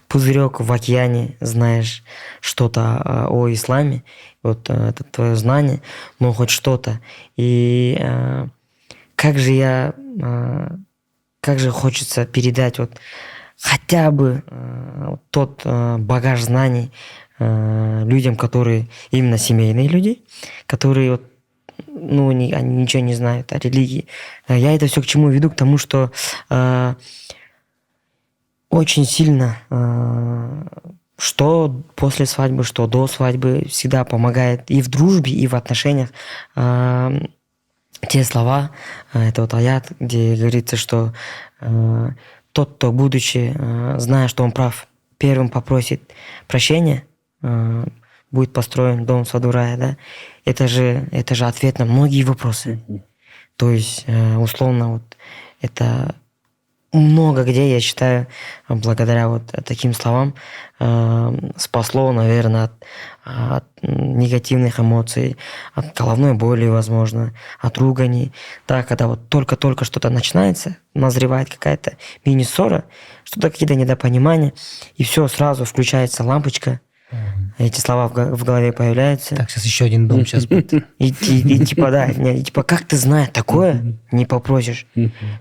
Speaker 1: пузырек в океане, знаешь что-то о исламе, вот это твое знание, но хоть что-то. И как же хочется передать вот хотя бы тот багаж знаний людям, которые именно семейные люди, которые вот, они ничего не знают о религии. Я это все к чему веду? К тому, что очень сильно, что после свадьбы, что до свадьбы, всегда помогает и в дружбе, и в отношениях те слова, это вот аят, где говорится, что тот, кто, будучи, зная, что он прав, первым попросит прощения, будет построен дом в саду рая, да, это же ответ на многие вопросы. То есть, условно, вот это много где, я считаю, благодаря вот таким словам спасло, наверное, от негативных эмоций, от головной боли, возможно, от руганий. Да, когда вот только-только что-то начинается, назревает какая-то мини-ссора, что-то какие-то недопонимания, и все, сразу включается лампочка, эти слова в голове появляются.
Speaker 2: Так, сейчас еще один дом сейчас будет.
Speaker 1: И типа, да, типа, как ты знаешь такое, не попросишь.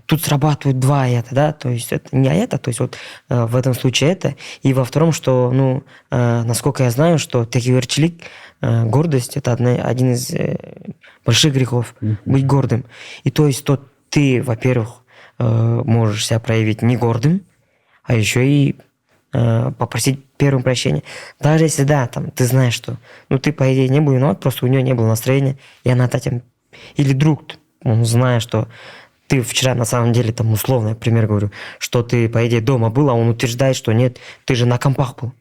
Speaker 1: Тут срабатывают два аята, да, то есть это не аята, то есть вот в этом случае это. И во втором, что, насколько я знаю, что текеверчилик, гордость, это один из больших грехов, быть гордым. И то есть то ты, во-первых, можешь себя проявить не гордым, а еще и попросить первым прощения. Даже если, да, там, ты знаешь, что, ты, по идее, не был виноват, просто у нее не было настроения, и она этим... Или друг, он знает, что ты вчера, на самом деле, там, условно, я пример говорю, что ты, по идее, дома был, а он утверждает, что нет, ты же на компах был.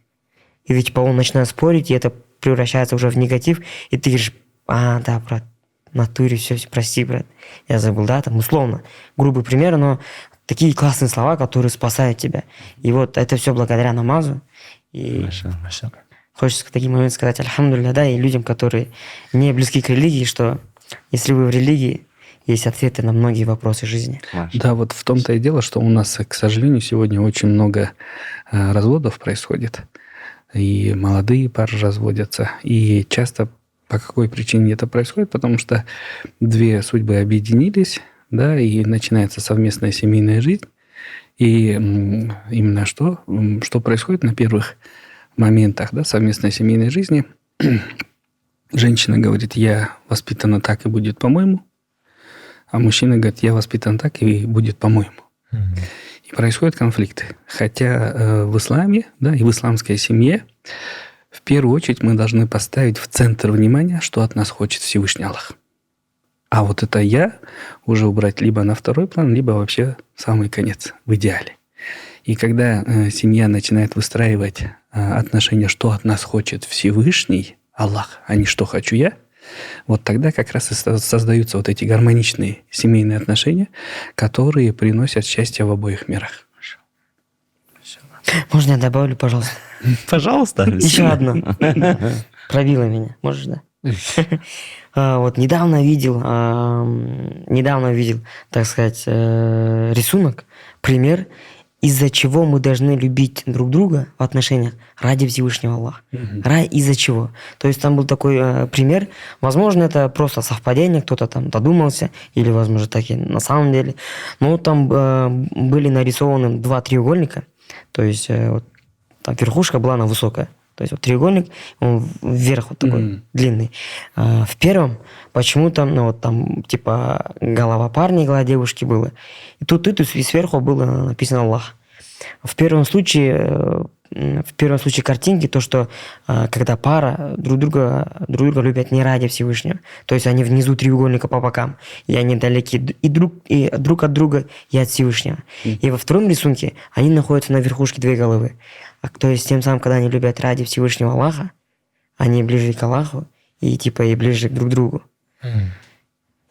Speaker 1: И ведь, он начинает спорить, и это превращается уже в негатив, и ты говоришь, да, брат, в натуре все, прости, брат, я забыл, да, там, условно, грубый пример, но такие классные слова, которые спасают тебя. И вот это все благодаря намазу. И хочется в такие моменты сказать альхамдулилля, да, и людям, которые не близки к религии, что если вы в религии, есть ответы на многие вопросы жизни.
Speaker 3: Да, вот в том-то и дело, что у нас, к сожалению, сегодня очень много разводов происходит. И молодые пары разводятся. И часто по какой причине это происходит? Потому что две судьбы объединились, да, и начинается совместная семейная жизнь. И именно что происходит на первых моментах, да, совместной семейной жизни? Женщина говорит, я воспитана так и будет по-моему, а мужчина говорит, я воспитан так и будет по-моему. И происходят конфликты. Хотя в исламе, да, и в исламской семье в первую очередь мы должны поставить в центр внимания, что от нас хочет Всевышний Аллах. А вот это я уже убрать либо на второй план, либо вообще в самый конец, в идеале. И когда семья начинает выстраивать отношения, что от нас хочет Всевышний Аллах, а не что хочу я, вот тогда как раз и создаются вот эти гармоничные семейные отношения, которые приносят счастье в обоих мирах.
Speaker 1: Можно я добавлю, пожалуйста?
Speaker 4: Пожалуйста.
Speaker 1: Еще одно. Пробило меня. Можешь, да? Вот недавно видел, так сказать, рисунок, пример, из-за чего мы должны любить друг друга в отношениях ради Всевышнего Аллаха. Из-за чего? То есть там был такой пример, возможно, это просто совпадение, кто-то там додумался, или, возможно, так и на самом деле. Но там были нарисованы два треугольника, то есть вот, там верхушка была она высокая. То есть вот треугольник, он вверх вот такой длинный. В первом почему-то, там типа голова парня и голова девушки было. И тут и сверху было написано Аллах. В первом случае картинки, то, что когда пара друг друга любят не ради Всевышнего, то есть они внизу треугольника по бокам, и они далеки и друг от друга, и от Всевышнего. И во втором рисунке они находятся на верхушке две головы. То есть тем самым, когда они любят ради Всевышнего Аллаха, они ближе к Аллаху и ближе друг к другу.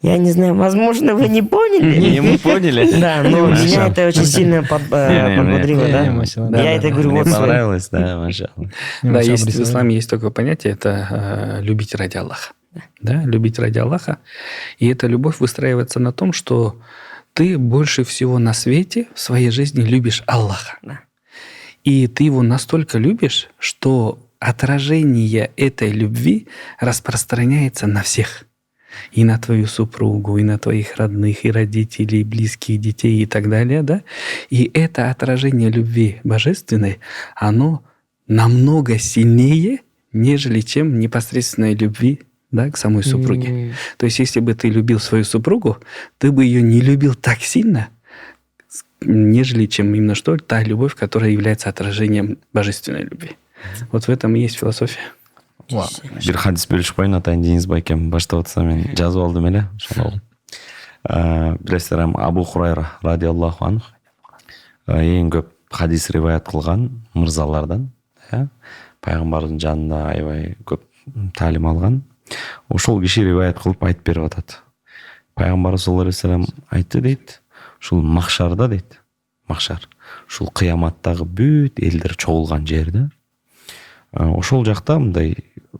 Speaker 1: Я не знаю, возможно, вы не поняли.
Speaker 4: Не, мы поняли.
Speaker 1: Да, но меня это очень сильно подбодрило, да. Я это говорю,
Speaker 4: Мне
Speaker 1: вот
Speaker 4: понравилось, да, машаллах.
Speaker 3: Да, есть в исламе есть такое понятие, это любить ради Аллаха. Да, любить ради Аллаха. И эта любовь выстраивается на том, что ты больше всего на свете в своей жизни любишь Аллаха. И ты его настолько любишь, что отражение этой любви распространяется на всех. И на твою супругу, и на твоих родных, и родителей, и близких детей, и так далее, да? И это отражение любви божественной, оно намного сильнее, нежели чем непосредственной любви, да, к самой супруге. То есть, если бы ты любил свою супругу, ты бы ее не любил так сильно, нежели чем именно что та любовь, которая является отражением божественной любви. Вот в этом и есть философия.
Speaker 4: Бир хадис бөлүшүп коеюн, атайын Дениз байкем баштап атса мен жазып алдым эле. Билесиздер, Абу Хурайра радиаллаху анху эң көп хадис риваят кылган мырзалардан, пайгамбардын жанында аябай көп таалим алган. Ошол киши риваят кылып айтып берип атат. Пайгамбар саллаллаху алейхи вассалам айтты дейт, ушул махшарда дейт, махшар, ушул кыяматтагы бүт элдер чогулган жерде, ошол жакта мындай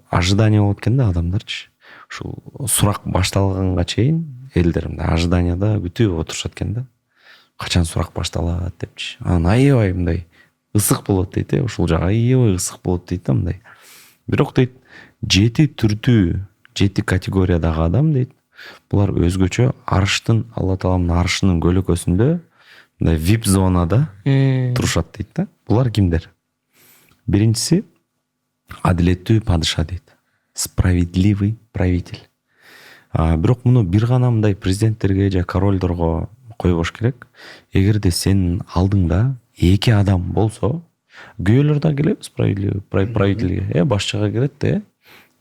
Speaker 4: ожидание болот экен да, адамдарчы. Ушул сурак башталганга чейин элдер мындай ожиданияда күтүп отурушат экен да. Качан сурак башталат депчи. Анан аябай мындай ысык болот дейт, ушул жак аябай ысык болот дейт да мындай. Бирок дейт, 7 түрдүү, 7 категориядагы адам дейт, булар өзгөчө арыштын, Алла Тааланын арышынын көлөкөсүндө мындай VIP зонада турушат дейт да. Булар кимдер? Биринчиси адилеттүү падыша дейт. Справедливый правитель. Бирок муну бир гана мындай президенттерге же королдорго койбош керек. Эгерде сенин алдыңда 2 адам болсо, күйөөлөр да келет справедливый правительге, башчыга кирет да,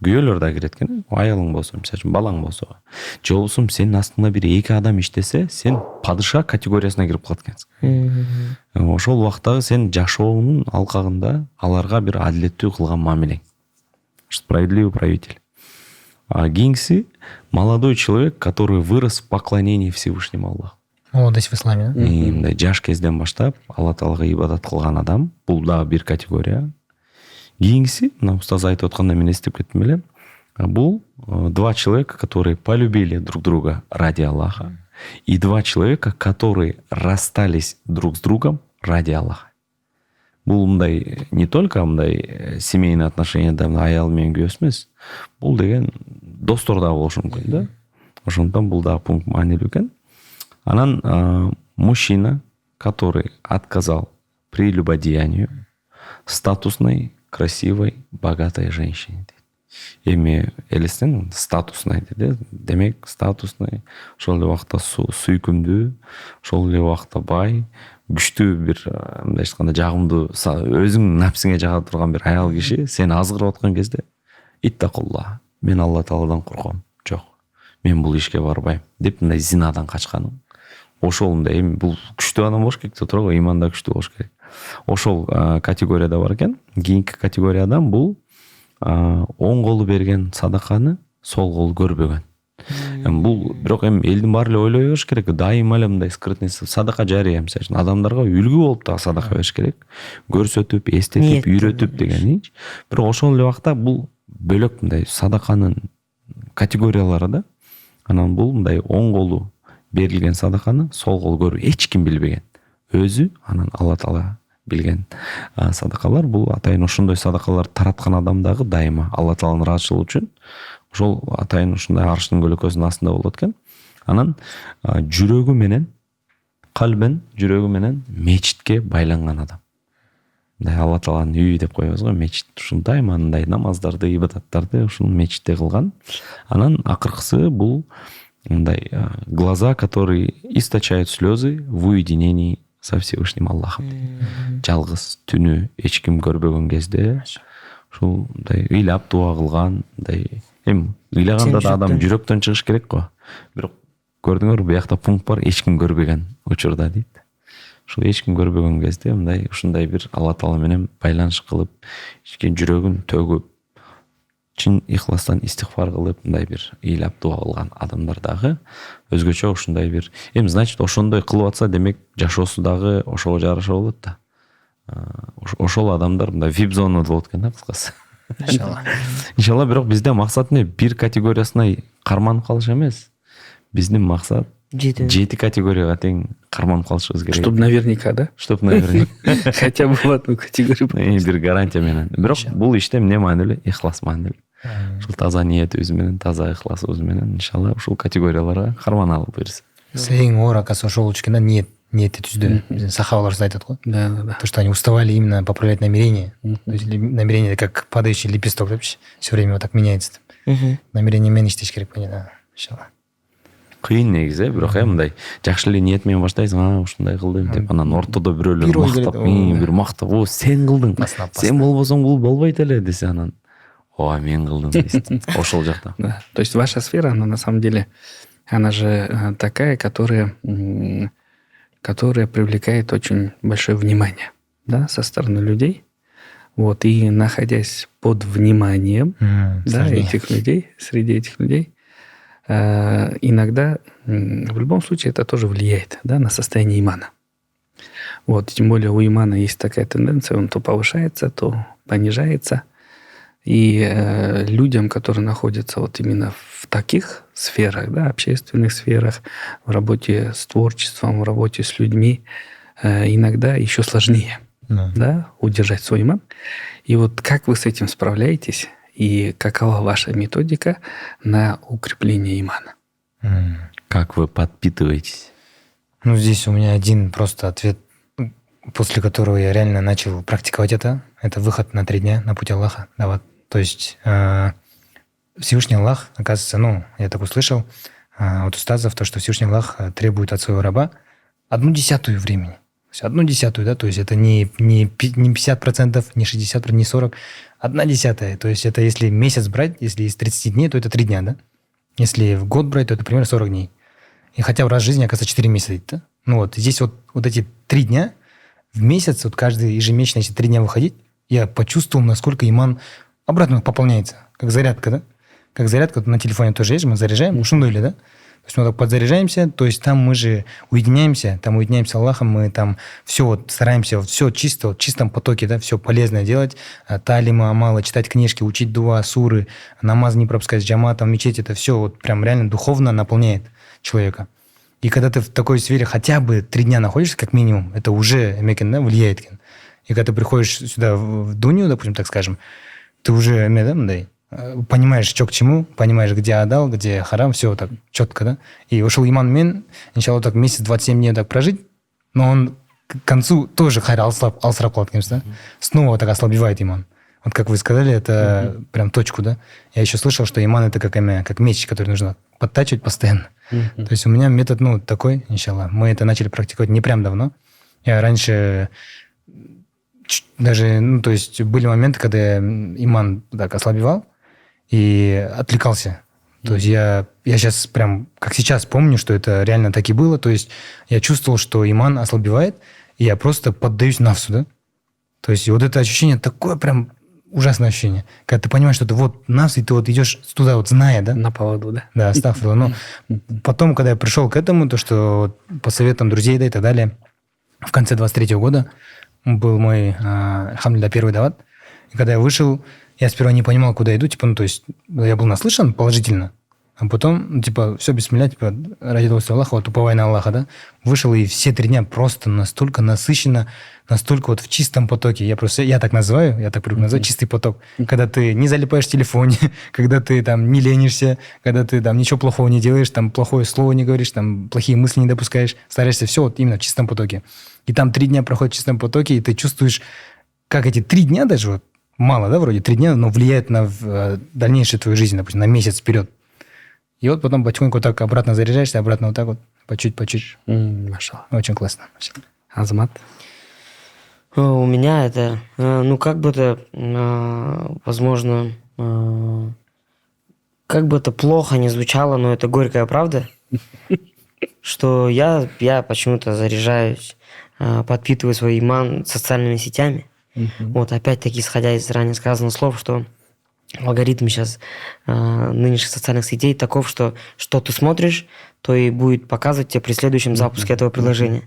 Speaker 4: күйөөлөр да кирет экен. Аялың болсо, мисалы балаң болсо, же болбосо сенин астыңда бир 2 адам иштесе, сен падыша категориясына кирип калат экенсиң. Ошол убактагы сен жашоонун алкагында аларга бир адилеттүү кылган мамилең. Справедливый правитель. Кийинкиси молодой человек, который вырос в поклонении Всевышнему Аллаху.
Speaker 2: Молодость в исламе, да?
Speaker 4: Мындай жаш кезден баштап Алла Таалага ибадат кылган адам, бул дагы бир категория. Кийинкиси, мына устаз айтып атканда мен эстеп кеттим эле, бул 2 человека, которые полюбили друг друга ради Аллаха, и 2 человека, которые расстались друг с другом ради Аллаха. Бул мындай не только мындай семейный отношенияда аял менен күйөөсү эмес, бул деген достор да болушу мүмкүн да. Ошондон бул дагы пункт маанилүү экен. Анан мужчина, который отказал прелюбодеянию статусной, красивой, богатой женщине. Эми элестен статусный деди. Демек статусный, ошол эле убакта сүйкүмдүү, ошол эле убакта бай, күчтүү бир мындай айтканда жагымдуу, өзүңдүн напсиңе жага турган бир аял киши сени азгырып аткан кезде иттакулла, мен Алла Тааладан корком. Жок, мен бул ишке барбайм деп мындай зинадан качканым. Ошол мындай эми бул күчтүү адам болуш керек деп турган, иманда күчтүү болуш керек. Ошол категорияда бар экен. Кийинки категориядан бул оң колу берген садаканы сол кол көрбөгөн. Бул бирок эми элдин баары эле ойлой бериш керек. Дайыма эле мындай скрытный садака жарыя, мисалы адамдарга үлгү болуп да садака бериш керек. Көрсөтүп, эстетип, үйрөтүп дегени. Бирок ошол эле убакта бул бөлөк мындай садаканын категориялары да. Анан бул мындай оң колу берилген садаканы сол кол көрүп эч ким билбеген. Өзү анан Алла Таала билген садакалар. Бул атайын ошондой садакалар тараткан адамдагы дайыма Алла Тааланын ыраазычылыгы үчүн ошол атайын ушундай арыштын көлөкөсүнүн астында болот экен. Анан жүрөгү менен, калбен, жүрөгү менен мечитке байланган адам. Мындай Алла Тааланын үйү деп коебуз го, мечит. Ушул дайыма мындай намаздарды, ибадаттарды ушул мечитте кылган. Анан акыркысы бул мындай глаза, которые источают слезы в уединении со Всевышним Аллахом. Жалгыз түнү эч ким көрбөгөн кезде ушул мындай ыйлап дуа кылган, мындай эми ыйлаганда да адам жүрөктөн чыгыш керек го. Бирок көрдүңөр, буякта пункт бар, эч ким көрбөгөн учурда дейт. Ушул эч ким көрбөгөн кезде мындай ушундай бир Алла Таала менен байланыш кылып, ичкен жүрөгүн төгүп, чын ихластан истигфар кылып, мындай бир ыйлап дуа кылган адамдар дагы өзгөчө ушундай бир, эми значит ошондой кылып атса, демек жашоосу дагы ошого жараша болот да. Ошол адамдар мындай VIP зонада болот экен да, кыскасы. Иншалла, бирок бизде максат эмне? Бир категориясына карманып калыш эмес. Биздин максат 7 категорияга тең карманып калышыбыз керек.
Speaker 3: Чтоб наверняка, да?
Speaker 4: Чтоб наверняка.
Speaker 3: Хотя бы в одну категорию.
Speaker 4: Бир гарантия менен. Бирок бул иште эмне маанилүү? Ихлас маанилүү. Ушул таза ниетибиз менен, таза ихласыбыз менен иншалла ушул категорияларга карманалы буюрса.
Speaker 2: Эң оор акасы ошол болчу экен да, ниетти түздү. Биздин сахабалар айтат го.
Speaker 3: Да.
Speaker 2: То, что они уставали именно поправлять намерение. То есть намерение как падающий лепесток, депчи. Все время вот так меняется. Намерение менен иштеш керек болот, да. Иншалла.
Speaker 4: Кыйын негизи, бирок мындай жакшы эле ниет менен баштайсың, ушундай кылдым деп, анан ортодо бирөөлөр мактап, бир мактап, о, сен кылдың. Сен болбосоң бул болбойт эле десе, анан мен кылдым дейсиң. Ошол жакта.
Speaker 3: То есть ваша сфера, она на самом деле, она же такая, которая привлекает очень большое внимание. да, со стороны людей. Вот, и находясь под вниманием да, этих людей, среди этих людей, иногда, в любом случае, это тоже влияет, да, на состояние имана. Вот, тем более у имана есть такая тенденция, он то повышается, то понижается. И людям, которые находятся вот именно в таких сферах, да, общественных сферах, в работе с творчеством, в работе с людьми, иногда еще сложнее да, удержать свой иман. И вот как вы с этим справляетесь и какова ваша методика на укрепление имана?
Speaker 4: Как вы подпитываетесь?
Speaker 2: Ну, здесь у меня один просто ответ, после которого я реально начал практиковать это. Это выход на 3 дня на путь Аллаха. Да, вот. То есть Всевышний Аллах, оказывается, ну, я так услышал от устазов, то, что Всевышний Аллах требует от своего раба 1/10 времени. То есть 1/10, да, то есть это не 50%, не 60%, не 40%, 1/10. То есть это если месяц брать, если из 30 дней, то это 3 дня, да? Если в год брать, то это примерно 40 дней. И хотя в раз в жизни, оказывается, 4 месяца, да? Ну вот, здесь вот эти 3 дня в месяц, вот каждый ежемесячно, если 3 дня выходить, я почувствовал, насколько иман обратно пополняется, как зарядка, да? Как зарядка, на телефоне тоже есть, мы заряжаем, шундуйли, да? То есть мы так подзаряжаемся, то есть там мы же уединяемся с Аллахом, мы там все вот стараемся, вот все чисто, вот в чистом потоке, да, все полезное делать, талима, амала, читать книжки, учить дуа, суры, намаз не пропускать, джаматом, мечеть, это все вот прям реально духовно наполняет человека. И когда ты в такой сфере хотя бы 3 дня находишься, как минимум, это уже да, влияет. И когда ты приходишь сюда в дунью, допустим, так скажем, ты уже понимаешь, что к чему, понимаешь, где адал, где харам, все так четко, да. И ушел иман мен, иншалла, так месяц 27 дней так прожить, но он к концу тоже хайр алсырап кылат, да. Снова так ослабевает иман. Вот как вы сказали, это прям точку, да. Я еще слышал, что иман это как меч, который нужно подтачивать постоянно. То есть у меня метод, такой, иншалла. Мы это начали практиковать не прям давно. Я раньше даже, то есть были моменты, когда я иман так ослабевал и отвлекался. То есть я сейчас прям, как сейчас помню, что это реально так и было. То есть я чувствовал, что иман ослабевает, и я просто поддаюсь нафсу, да. То есть вот это ощущение такое прям ужасное ощущение. Когда ты понимаешь, что ты вот нафс, и ты вот идешь туда вот зная, да.
Speaker 3: На поводу, да?
Speaker 2: Да, астагфирулла. Но потом, когда я пришел к этому, то что по советам друзей, да, и так далее, в конце 23-го года был мой, альхамдулилля, первый дават. И когда я вышел, я сперва не понимал, куда иду, то есть я был наслышан положительно, а потом, все, бисмилля, ради Аллаха, вот уповай на Аллаха, да, вышел, и все 3 дня просто настолько насыщенно, настолько вот в чистом потоке. Я так называю, я так привык называть, чистый поток. Когда ты не залипаешь в телефоне, когда ты там не ленишься, когда ты там ничего плохого не делаешь, там плохое слово не говоришь, там плохие мысли не допускаешь, стараешься все вот именно в чистом потоке. И там 3 дня проходят в чистом потоке, и ты чувствуешь, как эти 3 дня даже, вот, мало, да, вроде 3 дня, но влияет на дальнейшую твою жизнь, допустим, на месяц вперед. И вот потом потихоньку так обратно заряжаешься, обратно вот так вот, по чуть-чуть.
Speaker 3: Машалла.
Speaker 2: Очень классно.
Speaker 3: Азамат?
Speaker 1: У меня это, как бы это, возможно, как бы это плохо не звучало, но это горькая правда, что я почему-то заряжаюсь, подпитываю свой иман социальными сетями. Вот опять-таки, исходя из ранее сказанных слов, что алгоритм сейчас нынешних социальных сетей таков, что ты смотришь, то и будет показывать тебе при следующем запуске этого приложения.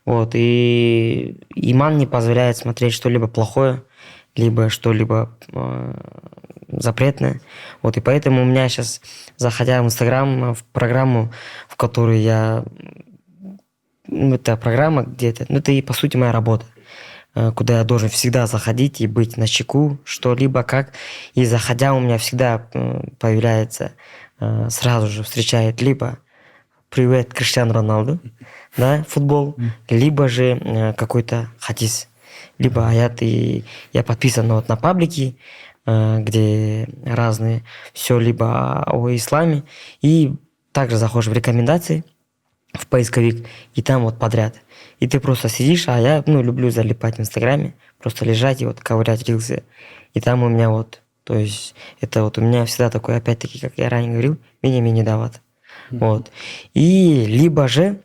Speaker 1: Вот, и иман не позволяет смотреть что-либо плохое, либо что-либо запретное. Вот, и поэтому у меня сейчас, заходя в Инстаграм, в программу, в которой это программа где-то, это и по сути моя работа, куда я должен всегда заходить и быть начеку, что-либо как. И заходя, у меня всегда появляется, сразу же встречает либо «Привет, Криштиану Роналду», да, футбол, либо же какой-то хадис, либо аят. И я подписан на паблики, где разные все либо о исламе. И также заходишь в рекомендации, в поисковик, и там вот подряд. И ты просто сидишь, а я, люблю залипать в Инстаграме, просто лежать и вот ковырять рилсы. И там у меня то есть это у меня всегда такой, опять-таки, как я ранее говорил, мини-мини дават. Вот. И либо же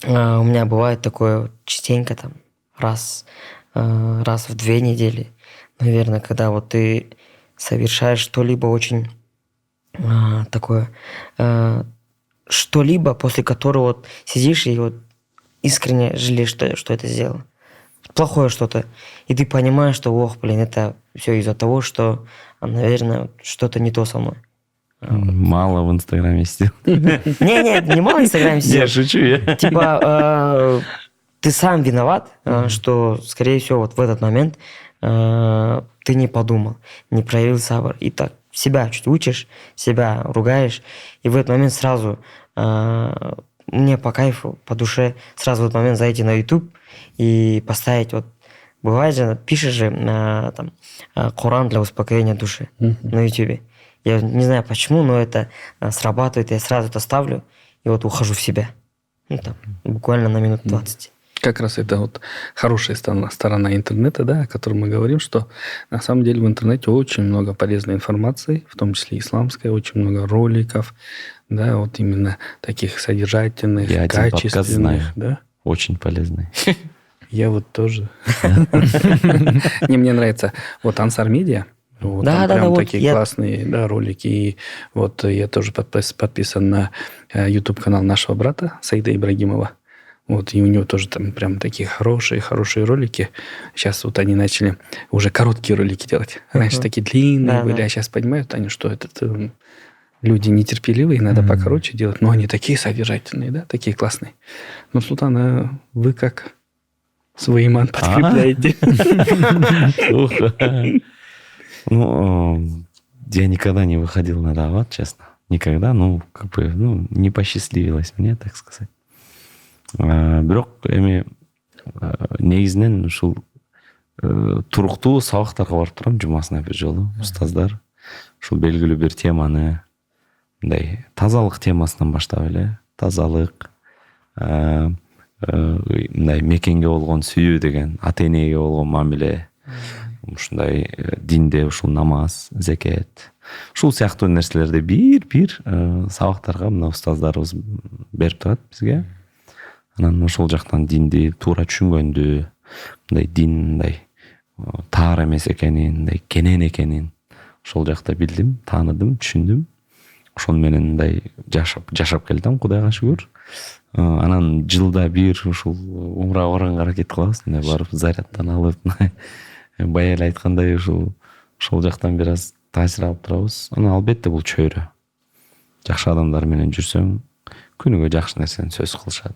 Speaker 1: у меня бывает такое частенько, там, раз раз в 2 недели, наверное, когда вот ты совершаешь что-либо очень такое, что-либо, после которого вот сидишь и вот искренне жалеешь, что это сделал. Плохое что-то. И ты понимаешь, что, это все из-за того, что, наверное, что-то не то со мной.
Speaker 4: Мало в Инстаграме сидел.
Speaker 1: Не мало в Инстаграме сидел.
Speaker 4: Я шучу, я.
Speaker 1: Типа, ты сам виноват, что, скорее всего, вот в этот момент ты не подумал, не проявил сабр. И так себя чуть учишь, себя ругаешь. И в этот момент сразу мне по кайфу, по душе, сразу в этот момент зайти на YouTube и поставить вот. Бывает же, пишешь же там Коран для успокоения души на YouTube. Я не знаю почему, но это срабатывает, я сразу это ставлю и вот ухожу в себя. Буквально на минут 20.
Speaker 3: Как раз это вот хорошая сторона интернета, да, о которой мы говорим, что на самом деле в интернете очень много полезной информации, в том числе исламской, очень много роликов, да, вот именно таких содержательных,
Speaker 4: я
Speaker 3: качественных, да.
Speaker 4: Очень полезный.
Speaker 3: Я вот тоже. Мне нравится вот Ансар Медиа. Вот там прям такие классные ролики. И вот я тоже подписан на YouTube-канал нашего брата Саида Ибрагимова. Вот, и у него тоже там прям такие хорошие ролики. Сейчас вот они начали уже короткие ролики делать. Раньше такие длинные были, а сейчас понимают они, что это люди нетерпеливые, надо покороче делать. Но они такие содержательные, да, такие классные. Но, Султан, вы как свой иман подкрепляете?
Speaker 4: Я никогда не выходил на дават, честно. Никогда, не посчастливилось мне, так сказать. Бирок эми негизинен ушул туруктуу сабактарга барып турам жумасына бир жолу. Устаздар ушул белгилүү бир теманы мындай тазалык темасынан баштап эле тазалык, мындай мекенге болгон сүйүү деген, ата энеге болгон мамиле, ушундай динде ушул намаз, зекет, ушул сыяктуу нерселерди бир сабактарга мына устаздарыбыз берип турат бизге. Анан ошол жактан динди туура түшүнгөндү, мындай дин мындай таар эмес экенин, мындай кенен экенин ошол жакта билдим, тааныдым, түшүндүм. Ошол менен мындай жашап келдим, Кудайга шүгүр. Анан жылда бир ушул умрага барганга аракет кылабыз, мындай барып зарядтан алып, бая эле айткандай ошол жактан бир аз таасир алып турабыз. Анан албетте бул чөйрө. Жакшы адамдар менен жүрсөң, күнүгө жакшы нерсени сөз кылышат.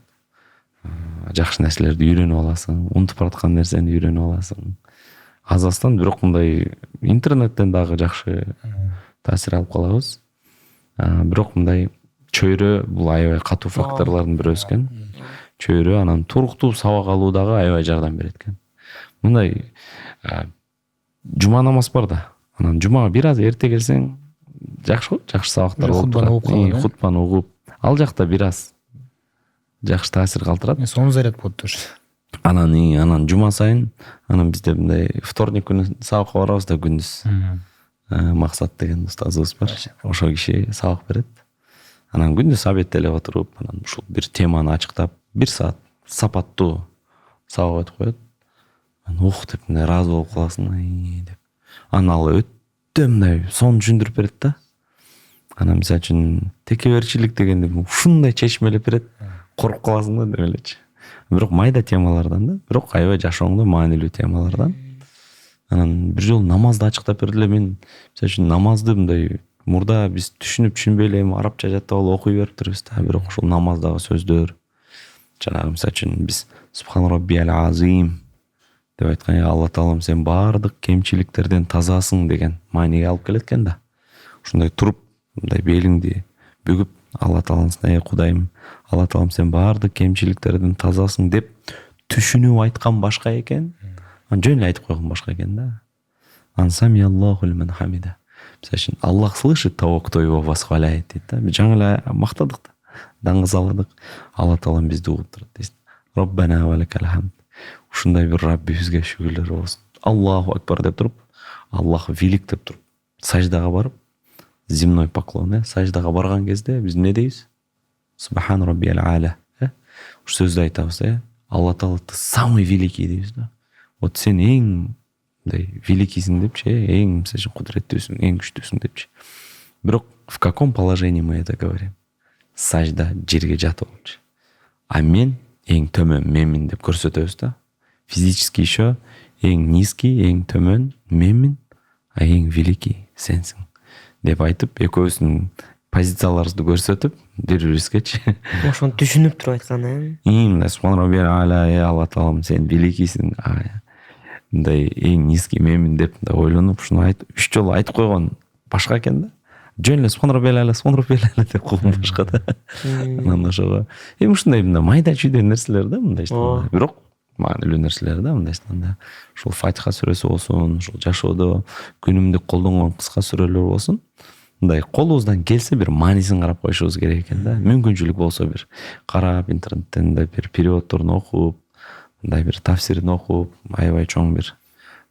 Speaker 4: Жакшы нерселерди үйрөнүп аласың, унутуп бараткан нерсени үйрөнүп аласың. Азастан бирок мындай интернеттен дагы жакшы таасир алып калабыз. Бирок мындай чөйрө бул аябай катуу факторлордун бирөөсү экен. Чөйрө анан туруктуу сабак алуудагы аябай жардам берет экен. Мындай жума намаз бар да. Анан жумага бир аз эрте келсең жакшы, жакшы сабактар болуп турат. Хутбаны угуп, ал жакта бир аз жакшы таасир калтырат.
Speaker 2: Сонун заряд болот тоже.
Speaker 4: Анан жума сайын, анан бизде мындай вторник күнү сабакка барабыз да күндүз. Максат деген устазыбыз бар. Ошол киши сабак берет. Анан күндүз обедте эле отуруп, анан ушул бир теманы ачыктап, 1 саат сапаттуу сабак өтүп коет. Анан деп мындай ыраазы болуп каласың деп. Анан ал өтө мындай сонун түшүндүрүп берет да. Анан мисалы үчүн текеберчилик дегенди ушундай чечмелеп берет. Коруп каласың да деп элечи. Бирок майда темалардан да, бирок аябай жашооңдо маанилүү темалардан. Анан бир жолу намазды ачыктап берди эле. Мен мисалы үчүн намазды мындай мурда биз түшүнбөй эле арабча жаттап алып окуй берип турбуз да. Бирок ошол намаздагы сөздөр жанагы мисалы үчүн биз Субхан Раббиал Азим деп айткан, Алла Таалам сен баардык кемчиликтерден тазасың деген мааниге алып келет экен да. Ушундай туруп, мындай белиңди бүгүп Алла Тааласын, Кудайым, Алла Таалам сен баардык кемчиликтерден тазасың деп түшүнүп айткан башка экен. Анан жөн эле айтып койгон башка экен да. Ансами Аллаху лиман хамида. Мисалы үчүн Аллах слышит того, кто его восхваляет дейт да. Биз жаңы эле мактадык да. Даңгызаладык. Алла Таалам бизди угуп турат дейт. Роббана ва лакал хамд. Ушундай бир Раббибизге шүгүрлөр болсун. Аллаху акбар деп туруп, Аллах велик деп туруп, саждага барып, земной поклон, саждага барган кезде биз эмне дейбиз? Субхан Раббиал А'ла. Ушу сөздү айтабыз, Алла Таала самый великий дейбиз да. вот сен эң мындай великийсиң депчи, эң мисалы үчүн кудуреттүүсүң, эң күчтүүсүң депчи. Бирок в каком положении мы это говорим? Сажда, жерге жатып алыпчы. А мен эң төмөн менмин деп көрсөтөбүз да. Физически еще эң низкий, эң төмөн менмин, а эң великий сенсиң деп айтып, экөөбүздүн позицияларыбызды көрсөтүп, бири-бирибизгечи.
Speaker 1: Ошону түшүнүп туруп айткан,
Speaker 4: Мындай субхан роббил а'ла, Алла таалам сен великийсиң, мындай эң низкий менмин деп ойлонуп, ушуну айтып, 3 жолу айтып койгон башка экен да. Жөн эле субхан роббил а'ла деп койгон башка да. Анан ошого ушундай мындай майда чүйдө нерселер да, мындай бирок маанилүү нерселер да, мындай айтканда. Ушул Фатиха сүрөсү болсун, ушул жашоодо күнүмдүк колдонгон кыска сүрөлөр болсун, мындай колубуздан келсе бир маанисин карап коюшубуз керек экен да. Мүмкүнчүлүк болсо бир карап, интернеттен да бир переводторун окуп, мындай бир тафсирин окуп, аябай чоң бир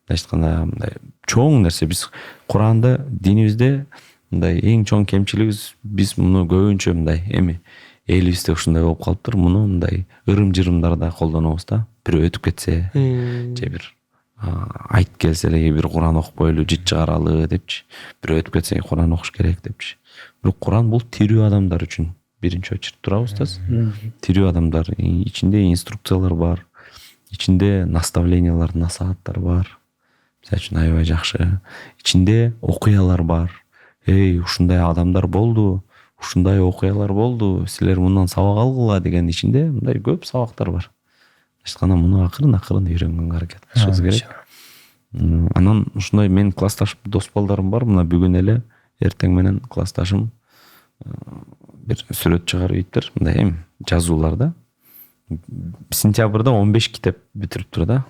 Speaker 4: мындай айтканда мындай чоң нерсе. Биз Куранды динибизде мындай эң чоң кемчилигибиз, биз муну көбүнчө мындай эми элибизде ушундай болуп калыптыр, муну мындай ырым-жырымдарда колдонобуз да. Бирөө өтүп кетсе, же бир айт келсе эле бир Куран окпойлу, жыт чыгаралы депчи. Бирөө өтүп кетсе Куран окуш керек депчи. Бирок Куран бул тирүү адамдар үчүн биринчи очередь туурабы устаз? Тирүү адамдар, ичинде инструкциялар бар, ичинде наставлениялар, насааттар бар. Мисалы үчүн аябай жакшы. Ичинде окуялар бар. Ушундай адамдар болду, ушундай окуялар болду, силер мындан сабак алгыла деген ичинде мындай көп сабактар бар. Айтканда муну акырын үйрөнгөнгө аракет кылышыбыз керек. Анан ушундай менин классташ дос балдарым бар. Мына бүгүн эле эртең менен классташым бир сүрөт чыгарып ийиптир. Мындай эми жазуулар да. Сентябрда 15 китеп бүтүрүптүр да.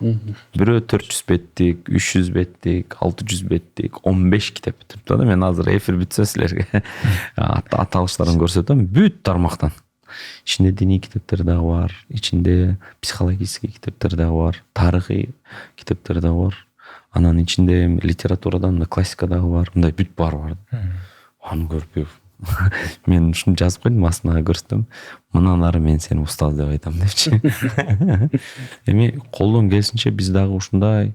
Speaker 4: Бирөө 400 беттик, 300 беттик, 600 беттик, 15 китеп бүтүрүптүр да. Мен азыр эфир бүтсө силерге аталыштарын көрсөтөм. Бүт тармактан. Ичинде диний китептер дагы бар, ичинде психологический китептер дагы бар, тарыхый китептер дагы бар. Анан ичинде литературадан классика дагы бар. Мындай бүт бар. Аны көрүп мен ушуну жазып койдум, астына көрсөтөм. Мындан ары мен сени устаз деп айтам депчи. Эми колдон келишинче биз дагы ушундай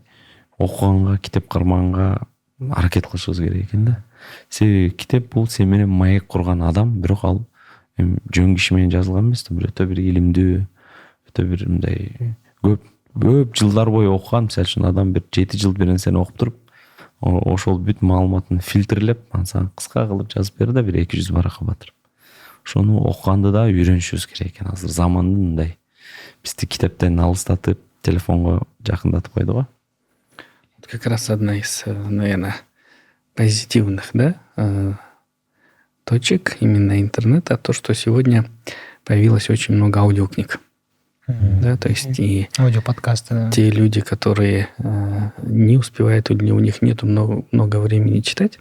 Speaker 4: окуганга, китеп кармаганга аракет кылышыбыз керек экен да. Себеби китеп бул сен менен маек курган адам, бирок ал жөн киши менен жазылган эмес да, бир өтө бир илимдүү, өтө бир мындай көп жылдар бою окуган, мисалы үчүн адам бир 7 жыл бир нерсени окуп туруп, ошол бүт маалыматын фильтрлеп, анан кыска кылып жазып берди да, бир 200 баракка батырып. Ошону окуганды да үйрөнүшүбүз керек экен. Азыр замандын мындай бизди китептен алыстатып, телефонго жакындатып койду го.
Speaker 3: Как раз одна из, наверное, позитивных, да, точек именно интернета, то, что сегодня появилось очень много аудиокниг. Да, то есть и
Speaker 2: аудиоподкасты, да.
Speaker 3: Те люди, которые не успевают или у них нету много времени читать,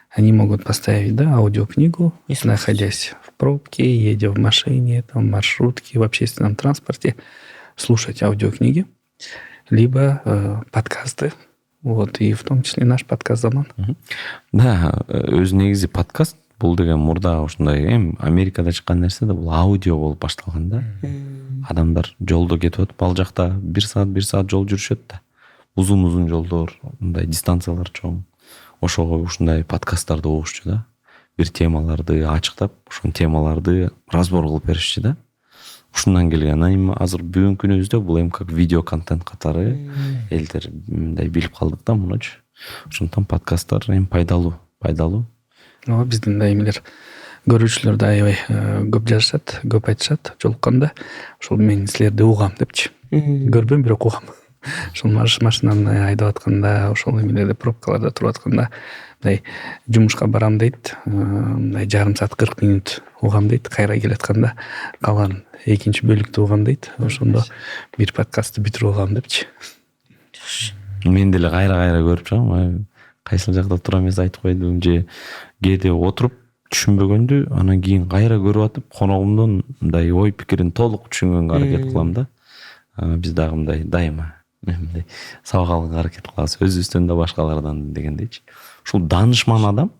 Speaker 3: они могут поставить, да, аудиокнигу, находясь в пробке, едя в машине, там, в маршрутке, в общественном транспорте, слушать аудиокниги, либо подкасты. Вот, и в том числе наш подкаст «Заман».
Speaker 4: Да, өз негизи подкаст бул деген мурда ушундай Америкада чыккан нерсе да, бул аудио болуп башталган да. Адамдар жолдо кетип атып, ал жакта 1 саат жол жүрүшөт да. Узун жолдор, мындай дистанциялар чоң. Ошого ушундай подкасттарды угушчу да. Бир темаларды ачыктап, ошол темаларды разбор кылып беришчи да. Ушундан келген. Эми азыр бүгүнкү күнүбүздө бул как видео контент катары элдер мындай билип калдык да мунучу. Ошондон подкасттар пайдалуу.
Speaker 3: Биздин да эмелер көрүүчүлөр да аябай көп жазышат, көп айтышат жолукканда. Ошол мен силерди угам депчи. Көрбөйм, бирок угам. Ошол машинаны айдап атканда, ошол эмелерде пробкаларда туруп атканда, мындай жумушка барам дейт, мындай жарым саат 40 мүнөт угам дейт, кайра келатканда калган экинчи бөлүктү угам дейт. Ошондо бир подкастты бүтүрүп алгам депчи.
Speaker 4: Мен деле кайра көрүп чыгам. Кайсыл жакта тура эмес айтып койдум же кээде отуруп түшүнбөгөндү, анан кийин кайра көрүп атып, коногумдун мындай ой пикирин толук түшүнгөнгө аракет кылам да. Биз дагы мындай дайыма мындай сабак алганга аракет кылабыз, өзүбүздөн да башкалардан дегендейчи. Ушул даанышман адам,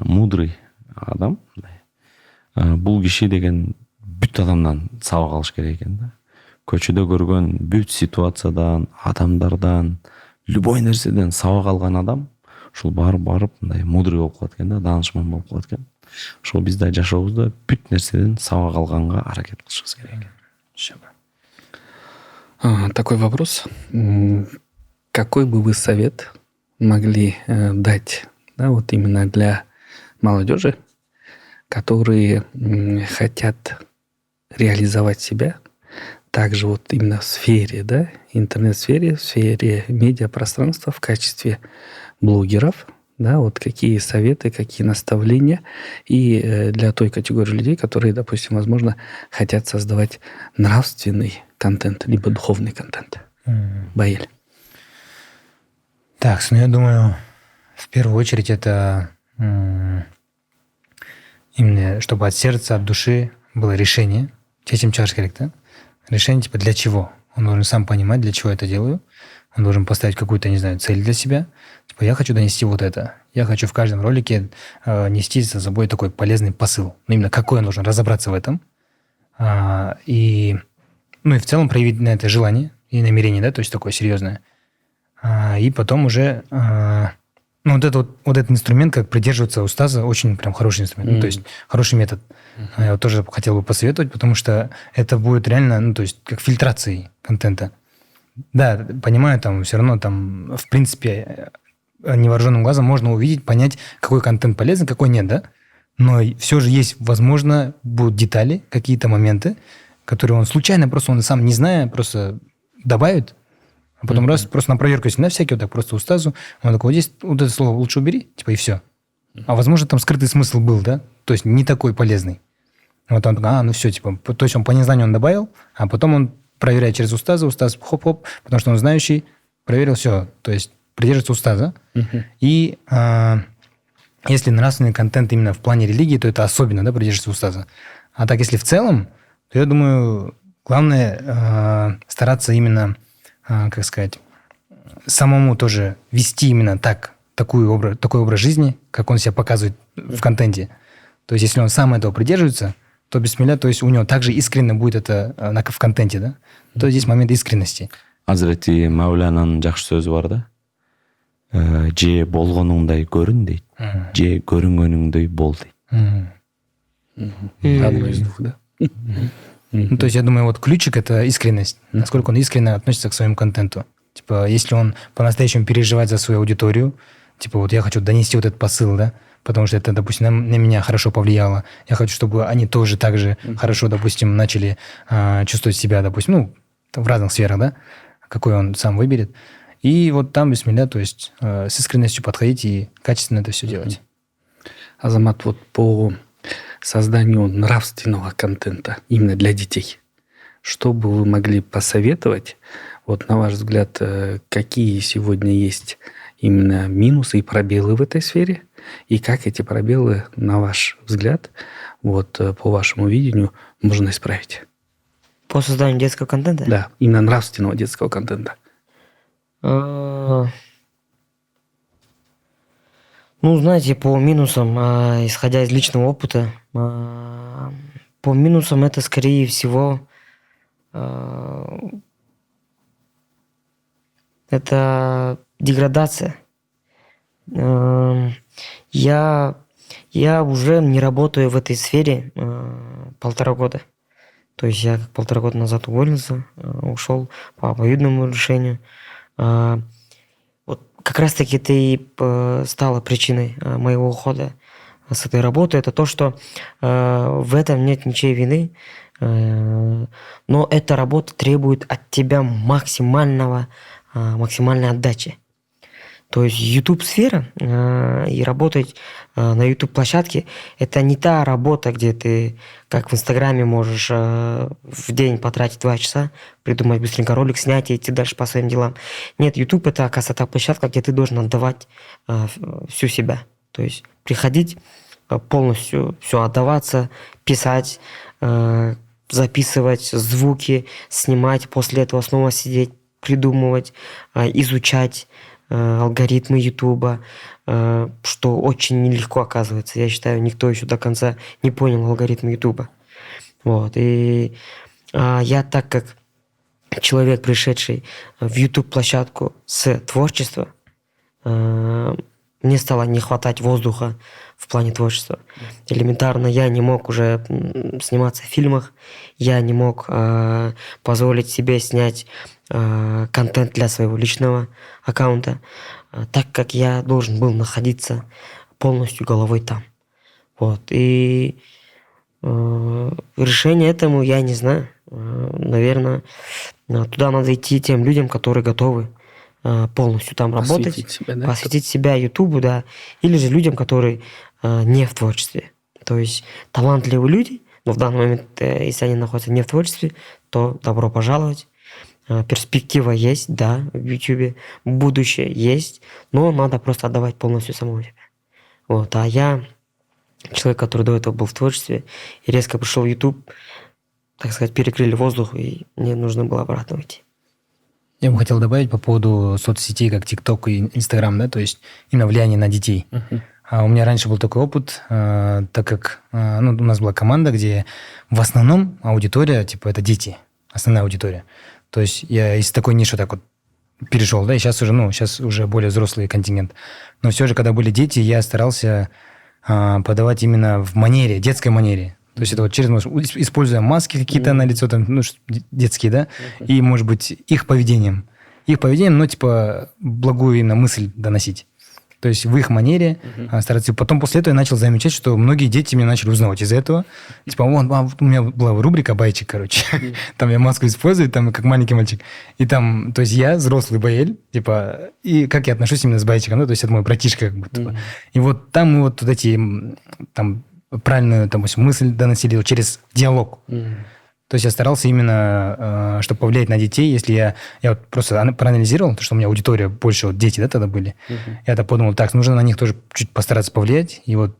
Speaker 4: мудрый адам, бул киши деген бүт адамдан сабак алыш керек экен да. көчөдө көргөн бүт ситуациядан, адамдардан, любой нерседен сабак алган адам ушул барып мындай мудрый болуп калат экен да, даанышман болуп калат экен. Ошол биз да жашообузда бүт нерседен сабак алганга аракет кылышыбыз керек.
Speaker 3: Такой вопрос. Какой бы вы совет могли дать, да, вот именно для молодежи, которые хотят реализовать себя также вот именно в сфере, да, интернет-сфере, в сфере медиапространства в качестве блогеров, да, вот какие советы, какие наставления и для той категории людей, которые, допустим, возможно, хотят создавать нравственный контент, либо духовный контент. Баэль.
Speaker 2: Так, ну я думаю, в первую очередь это именно, чтобы от сердца, от души было решение. Этим чаш керек, да? Решение типа для чего? Он должен сам понимать, для чего я это делаю. Он должен поставить какую-то, не знаю, цель для себя. Типа я хочу донести вот это. Я хочу в каждом ролике нести за собой такой полезный посыл. Но именно какой он должен разобраться в этом. И в целом проявить на это желание и намерение, да, то есть такое серьезное. И потом уже вот этот инструмент, как придерживаться устаза, очень прям хороший инструмент. То есть хороший метод. Я вот тоже хотел бы посоветовать, потому что это будет реально, то есть как фильтрацией контента. Да, понимаю, там все равно там, в принципе, невооруженным глазом можно увидеть, понять, какой контент полезен, какой нет, да? Но все же есть, возможно, будут детали, какие-то моменты, которые он случайно, просто он сам не зная, просто добавит, а потом раз, просто на проверку, если на всякий, вот так просто устазу, он такой, вот здесь вот это слово лучше убери, типа, и все. А возможно, там скрытый смысл был, да? То есть не такой полезный. Вот он такой, ну все, типа, то есть он по незнанию он добавил, а потом он проверяет через устаза, устаз хоп-хоп, потому что он знающий, проверил все, то есть придерживается устаза. И если нравственный контент именно в плане религии, то это особенно, да, придерживается устаза. А так, если в целом, то я думаю, главное стараться именно, как сказать, самому тоже вести именно такой образ жизни, как он себя показывает в контенте. То есть, если он сам этого придерживается, то бисмилля, то есть у него также искренне будет это в контенте, да? То здесь момент искренности.
Speaker 4: Азирети Маулянанын жакшы сөзү бар да. Же болгонуңдай көрүн дейт, же көрүнгөнүңдөй бол дейт.
Speaker 3: Одно из двух, да?
Speaker 2: То есть, я думаю, вот ключик – это искренность. Насколько он искренне относится к своему контенту. Типа, если он по-настоящему переживает за свою аудиторию, типа, вот я хочу донести вот этот посыл, да, потому что это, допустим, на меня хорошо повлияло. Я хочу, чтобы они тоже так же хорошо, допустим, начали чувствовать себя, допустим, в разных сферах, да, какой он сам выберет. И вот там, бисмилля, то есть с искренностью подходить и качественно это все делать.
Speaker 3: Азамат, вот по созданию нравственного контента именно для детей, что бы вы могли посоветовать, вот на ваш взгляд, какие сегодня есть именно минусы и пробелы в этой сфере, и как эти пробелы, на ваш взгляд, вот по вашему видению, можно исправить?
Speaker 1: По созданию детского контента?
Speaker 3: Да, именно нравственного детского контента.
Speaker 1: Знаете, по минусам, исходя из личного опыта, по минусам это, скорее всего, это деградация. Я уже не работаю в этой сфере 1,5 года. То есть я 1,5 года назад уволился, ушел по обоюдному решению. Вот как раз-таки это и стало причиной моего ухода с этой работы. Это то, что в этом нет ничьей вины, но эта работа требует от тебя максимальной отдачи. То есть YouTube-сфера и работать на YouTube-площадке – это не та работа, где ты, как в Инстаграме, можешь в день потратить 2 часа, придумать быстренько ролик, снять и идти дальше по своим делам. Нет, YouTube – это, оказывается, та площадка, где ты должен отдавать всю себя. То есть приходить, полностью все отдаваться, писать, записывать звуки, снимать, после этого снова сидеть, придумывать, изучать алгоритмы Ютуба, что очень нелегко оказывается. Я считаю, никто еще до конца не понял алгоритмы Ютуба. Вот. И я, так как человек, пришедший в YouTube-площадку с творчества, мне стало не хватать воздуха в плане творчества. Элементарно я не мог уже сниматься в фильмах, я не мог позволить себе снять контент для своего личного аккаунта, так как я должен был находиться полностью головой там. Вот. И решение этому я не знаю. Наверное, туда надо идти тем людям, которые готовы полностью там работать,
Speaker 3: себя, да?
Speaker 1: посвятить себя Ютубу, да, или же людям, которые не в творчестве. То есть талантливые люди, но в данный момент, если они находятся не в творчестве, то добро пожаловать. Перспектива есть, да, в Ютубе, будущее есть, но надо просто отдавать полностью самого себя. Вот, а я человек, который до этого был в творчестве и резко пришел в YouTube, так сказать, перекрыли воздух, и мне нужно было обратно уйти.
Speaker 2: Я бы хотел добавить по поводу соцсетей, как ТикТок и Инстаграм, да, то есть именно влияние на детей. У меня раньше был такой опыт, так как у нас была команда, где в основном аудитория, типа, это дети, основная аудитория. То есть я из такой ниши так вот перешел, да, и сейчас уже более взрослый контингент. Но все же, когда были дети, я старался подавать именно в манере, детской манере. То есть это вот через, используя маски какие-то на лицо, там, детские, да, и, может быть, их поведением, типа, благую именно мысль доносить. То есть в их манере стараться. Потом после этого я начал замечать, что многие дети меня начали узнавать из-за этого. Типа, у меня была рубрика «Байчик», короче. Там я маску использую, там, как маленький мальчик. И там, то есть я взрослый Баэль, типа, и как я отношусь именно с Байчиком, то есть это мой братишка, как будто бы. И вот там мы вот эти, там, правильную, допустим, мысль доносили через диалог. То есть я старался именно, чтобы повлиять на детей. Если я вот просто проанализировал, то, что у меня аудитория больше, вот дети, да, тогда были. Я так подумал, так, нужно на них тоже чуть постараться повлиять. И вот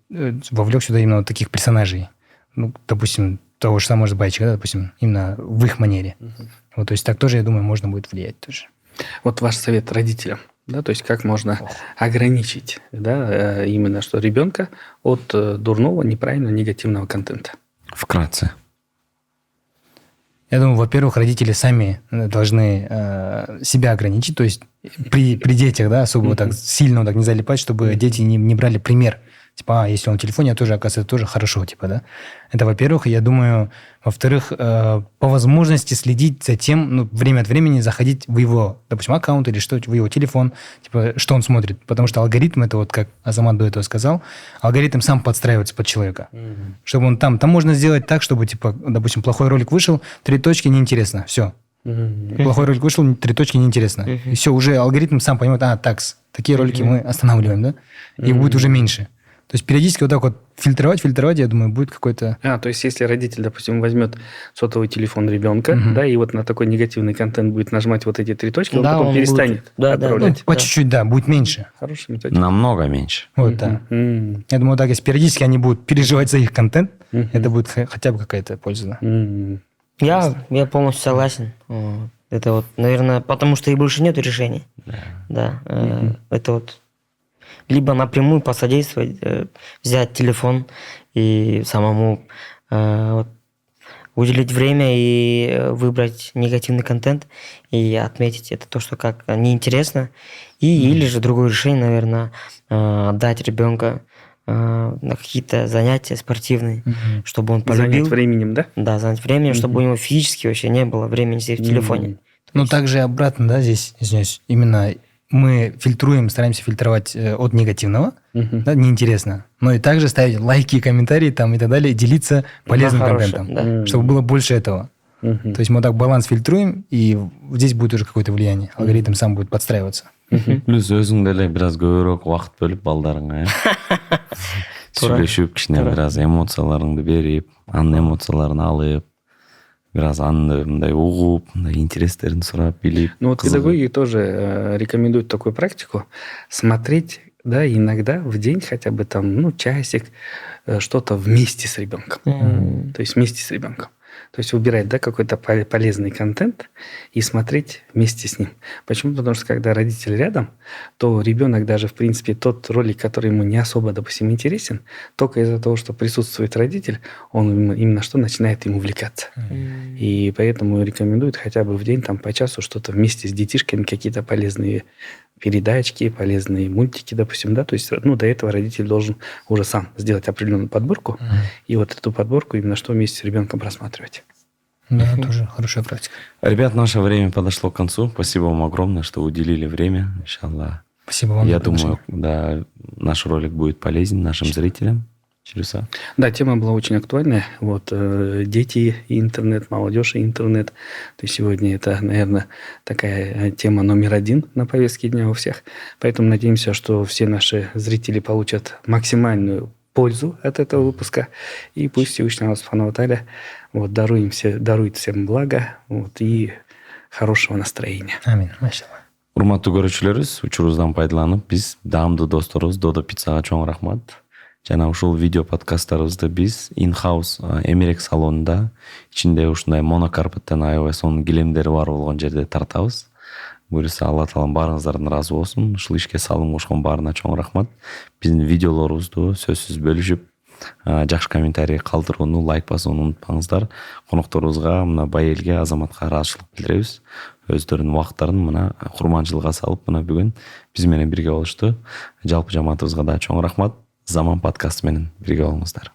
Speaker 2: вовлек сюда именно вот таких персонажей. Ну, допустим, того же самого же Байчика, да, допустим, именно в их манере. Вот, то есть так тоже, я думаю, можно будет влиять тоже.
Speaker 3: Вот ваш совет родителям, да, то есть как можно ограничить, да, именно что ребенка от дурного, неправильного, негативного контента?
Speaker 4: Вкратце.
Speaker 2: Я думаю, во-первых, родители сами должны себя ограничить, то есть при детях, да, особо так сильно так не залипать, чтобы дети не брали пример. Типа, если он в телефоне, тоже, оказывается, это тоже хорошо, типа, да. Это, во-первых. Я думаю, во-вторых, по возможности следить за тем, время от времени заходить в его, допустим, аккаунт или что, в его телефон, типа, что он смотрит. Потому что алгоритм, это вот как Азамат до этого сказал, алгоритм сам подстраивается под человека. Чтобы он там можно сделать так, чтобы, типа, допустим, плохой ролик вышел, 3 точки, неинтересно, все. Плохой ролик вышел, 3 точки, неинтересно. И все, уже алгоритм сам понимает, такие ролики мы останавливаем, да, и будет уже меньше. То есть периодически вот так вот фильтровать, я думаю, будет какой-то...
Speaker 3: То есть если родитель, допустим, возьмет сотовый телефон ребенка, да, и вот на такой негативный контент будет нажимать вот эти 3 точки, он потом перестанет отправлять.
Speaker 2: По чуть-чуть, да, будет меньше.
Speaker 3: Хорошая методика.
Speaker 4: Намного меньше.
Speaker 2: Вот, да. Я думаю, так, если периодически они будут переживать за их контент, это будет хотя бы какая-то польза.
Speaker 1: Я полностью согласен. Это вот, наверное, потому что и больше нет решений. Да. Это вот либо напрямую посодействовать, взять телефон и самому уделить время и выбрать негативный контент и отметить это то, что как неинтересно. Или же другое решение, наверное, отдать ребенка на какие-то занятия спортивные, чтобы он полюбил.
Speaker 3: Занять временем, да?
Speaker 1: Да, занять временем, чтобы у него физически вообще не было времени сидеть в телефоне.
Speaker 2: Ну, также обратно, да, здесь, извиняюсь, именно мы стараемся фильтровать от негативного, да, неинтересно, но и также ставить лайки, комментарии там и так далее, делиться полезным контентом, чтобы было больше этого. То есть мы так баланс фильтруем, и здесь будет уже какое-то влияние. Алгоритм сам будет подстраиваться.
Speaker 4: Плюс өзүң деле бир аз көбүрөөк убакыт бөлүп балдарыңа сүйлөшүп, кичине бир аз эмоцияларыңды берип, анын эмоцияларын алып, бир аз аны мындай угуп, мындай интерестерин сурап, билип.
Speaker 3: Ну вот педагоги тоже рекомендуют такую практику: смотреть, да, иногда в день хотя бы там, часик, что-то вместе с ребенком. То есть вместе с ребенком. То есть выбирать, да, какой-то полезный контент и смотреть вместе с ним. Почему? Потому что когда родитель рядом, то ребенок даже, в принципе, тот ролик, который ему не особо, допустим, интересен, только из-за того, что присутствует родитель, он именно что начинает им увлекаться. И поэтому рекомендуют хотя бы в день там по часу что-то вместе с детишками, какие-то полезные передачки, полезные мультики, допустим, да, то есть, ну, до этого родитель должен уже сам сделать определенную подборку, и вот эту подборку именно что вместе с ребенком просматривать.
Speaker 2: Да, тоже хорошая практика.
Speaker 4: Ребят, наше время подошло к концу. Спасибо вам огромное, что уделили время. Иншаллах.
Speaker 2: Спасибо вам.
Speaker 4: Я думаю, да, наш ролик будет полезен нашим зрителям. Чудеса.
Speaker 3: Да, тема была очень актуальная. Вот дети и интернет, молодежь и интернет. То есть сегодня это, наверное, такая тема номер 1 на повестке дня у всех. Поэтому надеемся, что все наши зрители получат максимальную пользу от этого выпуска. И пусть Всевышний Аллах Субхану ва Тааля вот, дарует всем благо вот, и хорошего настроения.
Speaker 2: Амин. Машаллах.
Speaker 4: Урматтуу көрүүчүлөрүбүз, учурубуздан пайдаланып, биз даамдуу досторубуз Додо Пиццага чоң рахмат. Жана ушул видео подкасттарыбызды биз in-house эмерек салонунда ичинде ушундай монокарпеттен аябай сонун килемдери бар болгон жерде тартабыз. Буюрса Алла Таалам баарыңыздардан ыраазы болсун. Ушул ишке салым кошкон баарына чоң рахмат. Биздин видеолорубузду сөзсүз бөлүшүп, жакшы комментарий калтырууну, лайк басууну унутпаңыздар. Конокторубузга мына Байелге, Азаматка ыраазычылык билдиребиз. Өздөрүнүн убактарын мына курманчылыкка салып, мына бүгүн биз менен бирге болушту. Жалпы жамаатыбызга да чоң рахмат. Заман подкасты менен бирге болуңуздар.